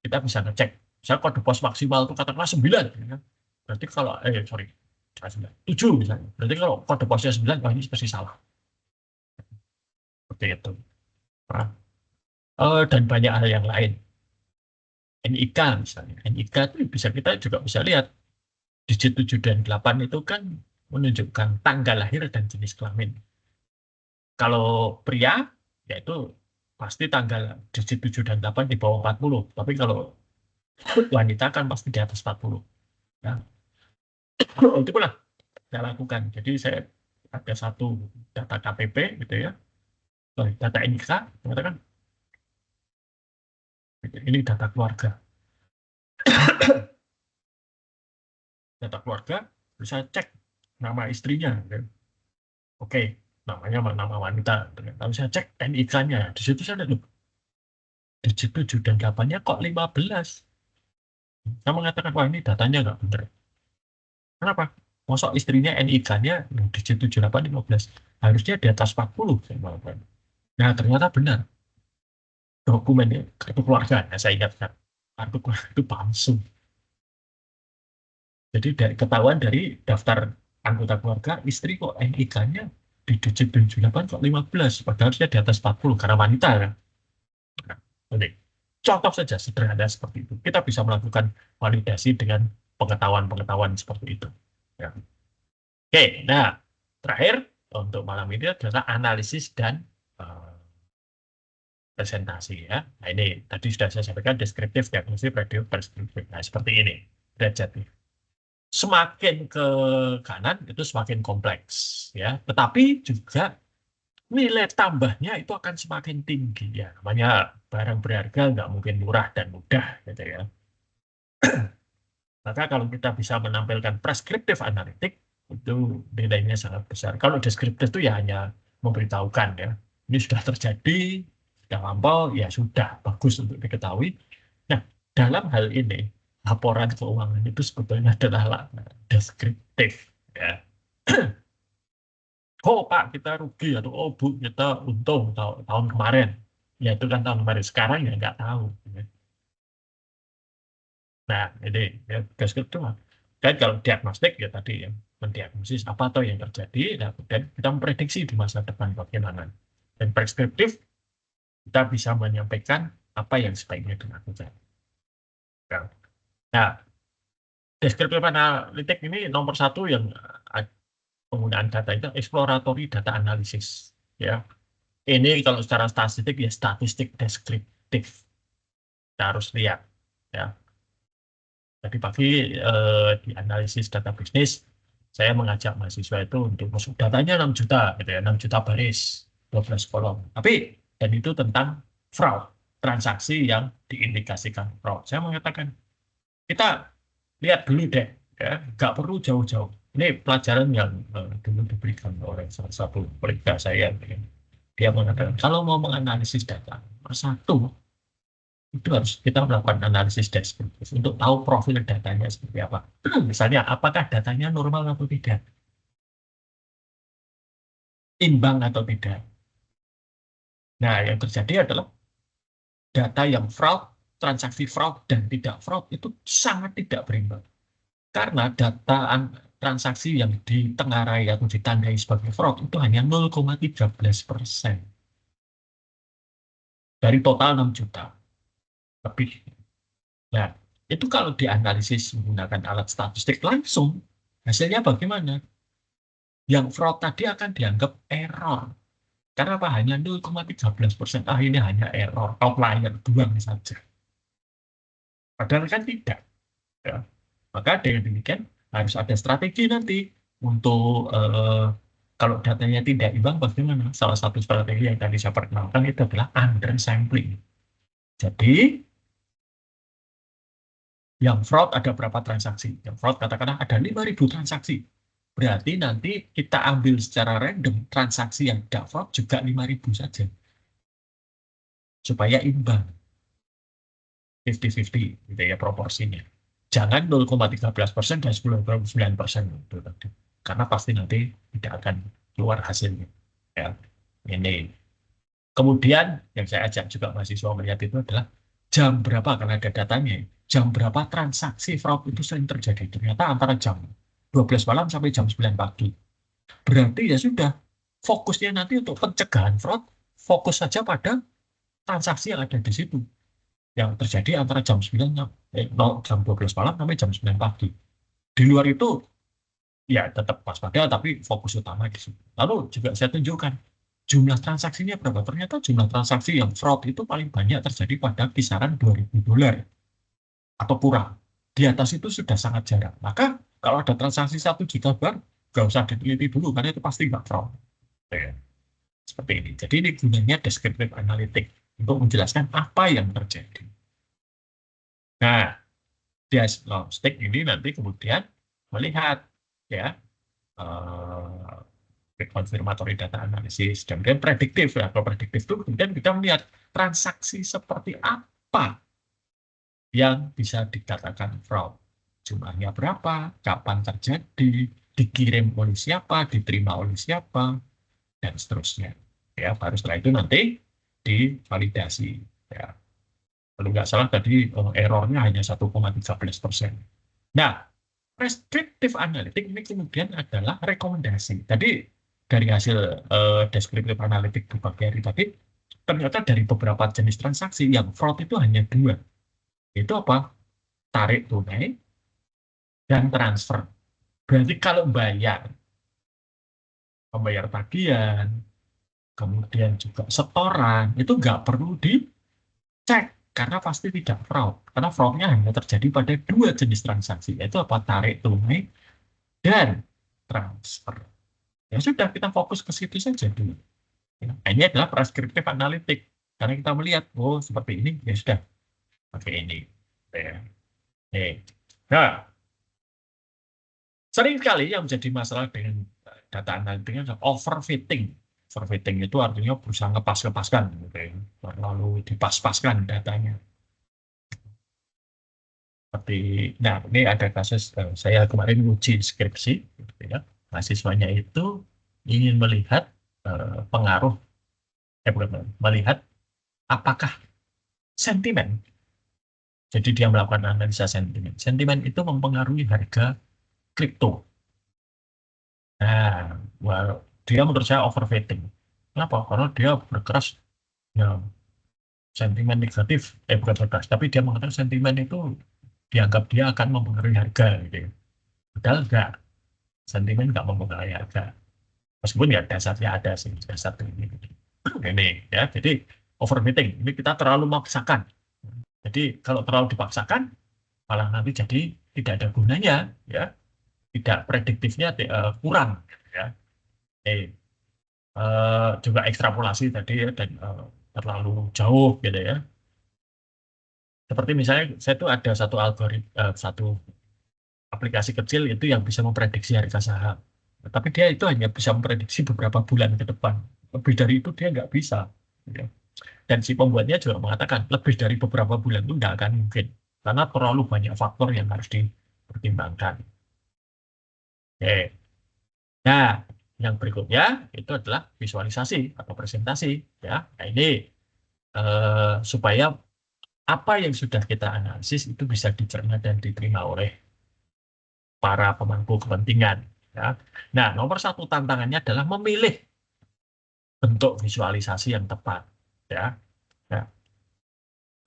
kita bisa ngecek. Misalnya kode pos maksimal itu katakanlah 9. Ya. Berarti kalau, sorry, 9, 7 misalnya. Berarti kalau kode posnya 9, wah ini pasti salah. Seperti itu. Nah, dan banyak hal yang lain. NIK misalnya. NIK itu kita juga bisa lihat. Digit 7 dan 8 itu kan menunjukkan tanggal lahir dan jenis kelamin. Kalau pria, yaitu pasti tanggal digit 7 dan 8 di bawah 40. Tapi kalau wanita kan pasti di atas 40. Ya. Itu pun saya lakukan. Jadi saya ada satu data KTP gitu ya, data NIK, mengatakan ini data keluarga. Data keluarga, bisa cek nama istrinya. Ya. Oke, namanya nama wanita. Lalu saya cek NIK-nya. Di situ saya lihat, digit 7 dan 8-nya kok 15. Saya mengatakan, wah ini datanya nggak benar. Kenapa? Masuk istrinya NIK-nya digit 78 15. Harusnya di atas 40. Saya mengatakan. Nah, ternyata benar. Dokumennya, kartu keluarga. Nah, saya ingatkan. Kartu keluarga itu palsu. Jadi ketahuan dari daftar anggota keluarga, istri kok NIK-nya di digit 78 kok 15. Padahal harusnya di atas 40 karena wanita kan. Nah, oke. Contoh saja sederhana seperti itu. Kita bisa melakukan validasi dengan pengetahuan-pengetahuan seperti itu. Ya. Oke, nah terakhir untuk malam ini adalah analisis dan eh, presentasi ya. Nah ini tadi sudah saya sampaikan deskriptif, diagnostik, prediktif, preskriptif. Nah seperti ini derajatnya. Semakin ke kanan itu semakin kompleks ya. Tetapi juga nilai tambahnya itu akan semakin tinggi ya. Namanya barang berharga nggak mungkin murah dan mudah gitu ya. Maka kalau kita bisa menampilkan preskriptif analitik, itu nilainya sangat besar. Kalau deskriptif itu ya hanya memberitahukan ya. Ini sudah terjadi, sudah lampau, ya sudah, bagus untuk diketahui. Nah, dalam hal ini, laporan keuangan itu sebetulnya adalah deskriptif. Ya. Oh Pak, kita rugi, atau oh Bu, kita untung tahun kemarin. Ya itu kan tahun kemarin, sekarang ya nggak tahu. Ya. Nah, ini ya, deskriptif. Dan kalau diagnostik ya tadi ya, mendiagnosis apa atau yang terjadi, nah, dan kita memprediksi di masa depan bagaimana. Dan preskriptif, kita bisa menyampaikan apa yang sebaiknya dilakukan. Nah, deskriptif analitik ini nomor satu yang penggunaan data itu exploratory data analysis. Ya, ini kalau secara statistik ya statistik deskriptif. Kita harus lihat. Ya, tadi pagi di analisis data bisnis, saya mengajak mahasiswa itu untuk masuk datanya 6 juta, gitu ya, 6 juta baris, 12 kolom. Tapi, dan itu tentang fraud, transaksi yang diindikasikan fraud. Saya mengatakan, kita lihat dulu deh, ya, nggak perlu jauh-jauh. Ini pelajaran yang dulu diberikan oleh salah satu kolega saya. Ya. Dia mengatakan, kalau mau menganalisis data, nomor satu, itu harus kita melakukan analisis deskriptif untuk tahu profil datanya seperti apa. Misalnya, apakah datanya normal atau tidak, imbang atau tidak. Nah, yang terjadi adalah data yang fraud, transaksi fraud, dan tidak fraud itu sangat tidak berimbang. Karena data transaksi yang ditengarai atau ditandai sebagai fraud itu hanya 0,13% dari total 6 juta lebih. Nah, itu kalau dianalisis menggunakan alat statistik langsung, hasilnya bagaimana? Yang fraud tadi akan dianggap error. Karena apa? Hanya 0,13%. Ah, ini hanya error, outlier doang saja. Padahal kan tidak. Ya. Maka dengan demikian harus ada strategi nanti untuk kalau datanya tidak imbang bagaimana? Salah satu strategi yang tadi saya perkenalkan itu adalah undersampling. Jadi yang fraud ada berapa transaksi? Yang fraud katakanlah ada 5.000 transaksi. Berarti nanti kita ambil secara random transaksi yang tidak fraud juga 5.000 saja. Supaya imbang. 50-50 gitu ya proporsinya. Jangan 0,13% dan 10,9% gitu tadi. Karena pasti nanti tidak akan keluar hasilnya. Ya. Ini. Kemudian yang saya ajak juga mahasiswa melihat itu adalah jam berapa, karena ada datanya, jam berapa transaksi fraud itu sering terjadi. Ternyata antara jam 12 malam sampai jam 9 pagi. Berarti ya sudah, fokusnya nanti untuk pencegahan fraud, fokus saja pada transaksi yang ada di situ. Yang terjadi antara jam 9, jam 12 malam sampai jam 9 pagi. Di luar itu, ya tetap waspada, tapi fokus utama di situ. Lalu juga saya tunjukkan, jumlah transaksinya berapa. Ternyata jumlah transaksi yang fraud itu paling banyak terjadi pada kisaran $2.000 atau kurang. Di atas itu sudah sangat jarang. Maka kalau ada transaksi 1 juta bar, nggak usah diteliti dulu, karena itu pasti nggak fraud. Ya, seperti ini. Jadi ini gunanya descriptive analytic untuk menjelaskan apa yang terjadi. Nah, diagnostik ini nanti kemudian melihat ya confirmatory data analysis dan kemudian prediktif ya. Kalau prediktif itu kemudian kita melihat transaksi seperti apa yang bisa dikatakan fraud, jumlahnya berapa, kapan terjadi, dikirim oleh siapa, diterima oleh siapa, dan seterusnya. Ya, baru setelah itu nanti divalidasi. Ya. Kalau nggak salah tadi errornya hanya 1,13%. Nah, prescriptive analytic ini kemudian adalah rekomendasi. Tadi dari hasil descriptive analytic di pagi hari tadi, ternyata dari beberapa jenis transaksi yang fraud itu hanya 2. Itu apa? Tarik tunai dan transfer. Berarti kalau membayar tagihan, kemudian juga setoran, itu nggak perlu dicek karena pasti tidak fraud. Karena fraudnya hanya terjadi pada 2 jenis transaksi, yaitu apa? Tarik tunai dan transfer. Ya sudah, kita fokus ke situ saja dulu. Nah, ini adalah prescriptive analytic. Karena kita melihat, oh seperti ini, ya sudah, pakai ini. Ya. Nah, sering sekali yang menjadi masalah dengan data analitiknya adalah overfitting. Overfitting itu artinya berusaha ngepas-ngepaskan, gitu ya. Lalu dipas-paskan datanya. Seperti, nah ini ada kasus, saya kemarin uji skripsi, gitu ya. Mahasiswanya itu ingin melihat pengaruh, bukan, melihat apakah sentimen. Jadi dia melakukan analisa sentimen. Sentimen itu mempengaruhi harga kripto. Nah, dia menurut saya overfitting. Kenapa? Karena dia berkeras, ya, sentimen negatif, bukan berkeras, tapi dia mengatakan sentimen itu dianggap dia akan mempengaruhi harga. Gitu. Padahal enggak, sentimen enggak mempengaruhi harga. Meskipun ya dasarnya ada sih, dasar ini. Ini ya, jadi overfitting. Ini kita terlalu memaksakan. Jadi kalau terlalu dipaksakan, malah nanti jadi tidak ada gunanya, ya, tidak prediktifnya kurang, ya. Juga ekstrapolasi tadi ya, dan terlalu jauh gitu ya. Seperti misalnya saya tuh ada satu algoritma, satu aplikasi kecil itu yang bisa memprediksi harga saham. Tapi dia itu hanya bisa memprediksi beberapa bulan ke depan. Lebih dari itu dia nggak bisa. Ya. Dan si pembuatnya juga mengatakan lebih dari beberapa bulan itu nggak akan mungkin. Karena terlalu banyak faktor yang harus dipertimbangkan. Oke. Nah, yang berikutnya itu adalah visualisasi atau presentasi. Ya, nah, ini supaya apa yang sudah kita analisis itu bisa dicerna dan diterima oleh para pemangku kepentingan. Ya. Nah, nomor satu tantangannya adalah memilih bentuk visualisasi yang tepat. Ya. Nah,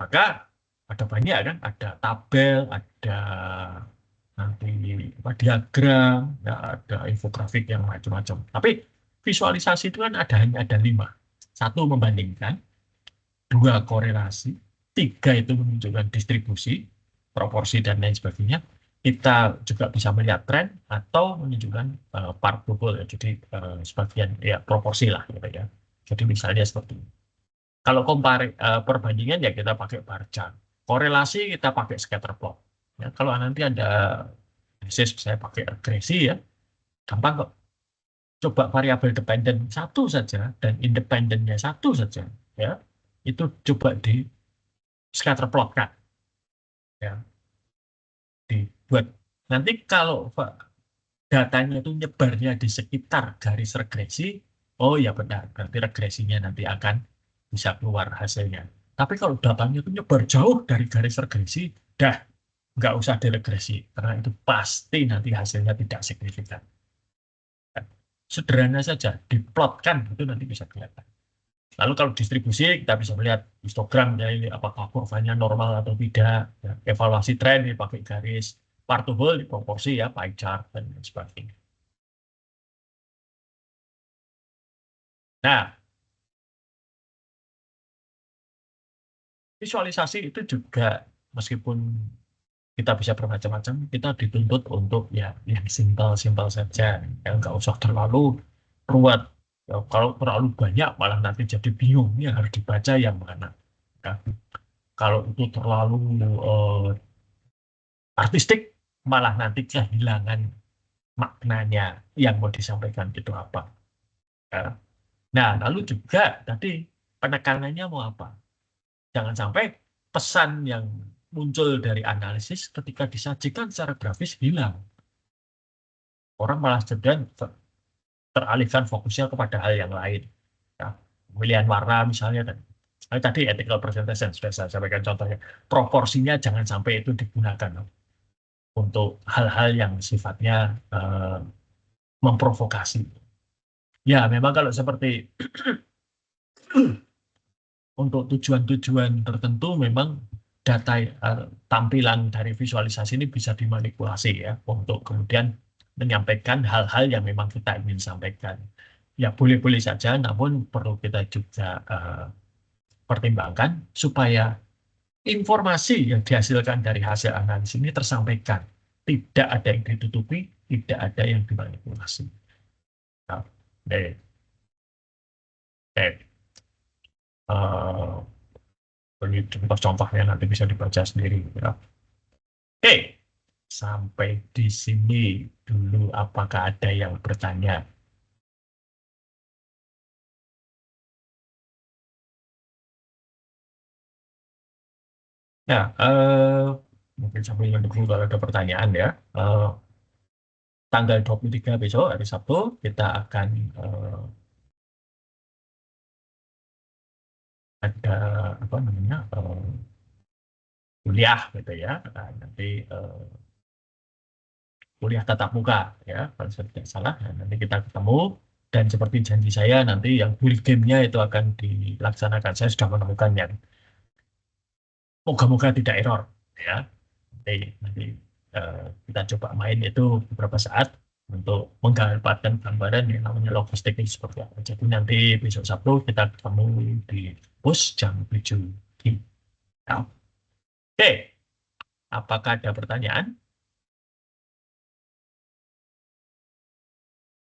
maka ada banyak kan, ada tabel, ada nanti diagram, ya, ada infografik yang macam-macam. Tapi visualisasi itu kan hanya ada 5. 1 membandingkan, 2 korelasi, 3 itu menunjukkan distribusi, proporsi dan lain sebagainya, kita juga bisa melihat tren atau menunjukkan partable ya, jadi sebagian ya proporsi lah gitu ya. Jadi misalnya seperti ini. Kalau perbandingan ya kita pakai bar chart. Korelasi kita pakai scatter plot. Ya, kalau nanti ada basis saya pakai regresi ya, gampang kok. Coba variabel dependen satu saja dan independennya satu saja, ya itu coba di scatter plot kan, ya dibuat. Nanti kalau datanya itu nyebarnya di sekitar garis regresi, oh ya benar, berarti regresinya nanti akan bisa keluar hasilnya. Tapi kalau datanya itu nyebar jauh dari garis regresi, dah nggak usah diregresi, karena itu pasti nanti hasilnya tidak signifikan. Sederhana saja, diplotkan itu nanti bisa kelihatan. Lalu kalau distribusi kita bisa melihat histogram, ya, ini apakah kurvanya normal atau tidak. Ya, evaluasi tren dipakai garis, partable di proporsi ya, pie chart dan sebagainya. Nah, visualisasi itu juga meskipun kita bisa bermacam-macam, kita dituntut untuk ya yang simpel-simpel saja, yang nggak usah terlalu ruwet. Ya, kalau terlalu banyak malah nanti jadi bingung, ini harus dibaca yang mana. Ya, kalau itu terlalu artistik, malah nanti kehilangan maknanya yang mau disampaikan itu apa. Ya. Nah, lalu juga tadi penekanannya mau apa? Jangan sampai pesan yang muncul dari analisis ketika disajikan secara grafis hilang. Orang malah sedang teralihkan fokusnya kepada hal yang lain. Ya, pemilihan warna misalnya tadi ethical presentation sudah saya sampaikan contohnya. Proporsinya jangan sampai itu digunakan untuk hal-hal yang sifatnya memprovokasi. Ya, memang kalau seperti untuk tujuan-tujuan tertentu memang data tampilan dari visualisasi ini bisa dimanipulasi ya untuk kemudian menyampaikan hal-hal yang memang kita ingin sampaikan. Ya boleh-boleh saja, namun perlu kita juga pertimbangkan supaya informasi yang dihasilkan dari hasil analisis ini tersampaikan. Tidak ada yang ditutupi, tidak ada yang dimanipulasi. Nah, ini contoh-contohnya nanti bisa dibaca sendiri. Ya. Oke, sampai di sini dulu. Apakah ada yang bertanya? Ya, mungkin sambil menunggu kalau ada pertanyaan ya. Tanggal 23 besok, hari Sabtu, kita akan ada apa namanya kuliah gitu ya. Nah, nanti kuliah tatap muka ya, kalau saya tidak salah. Nah, nanti kita ketemu dan seperti janji saya nanti yang bully game-nya itu akan dilaksanakan. Saya sudah menemukan yang moga-moga tidak error ya. Nanti kita coba main itu beberapa saat untuk menggambarkan gambaran yang namanya logistik ini seperti apa. Jadi nanti besok Sabtu kita ketemu di bus jam 7. Ya. Oke, apakah ada pertanyaan?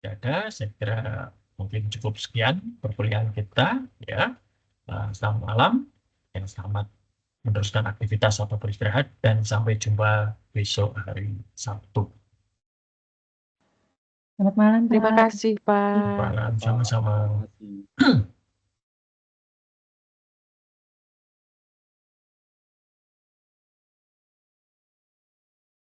Tidak ada, saya kira mungkin cukup sekian perkuliahan kita ya. Selamat malam dan selamat meneruskan aktivitas atau beristirahat dan sampai jumpa besok hari Sabtu. Selamat malam, Terima Pak. kasih, Pak. Selamat malam, sama-sama. Terima kasih.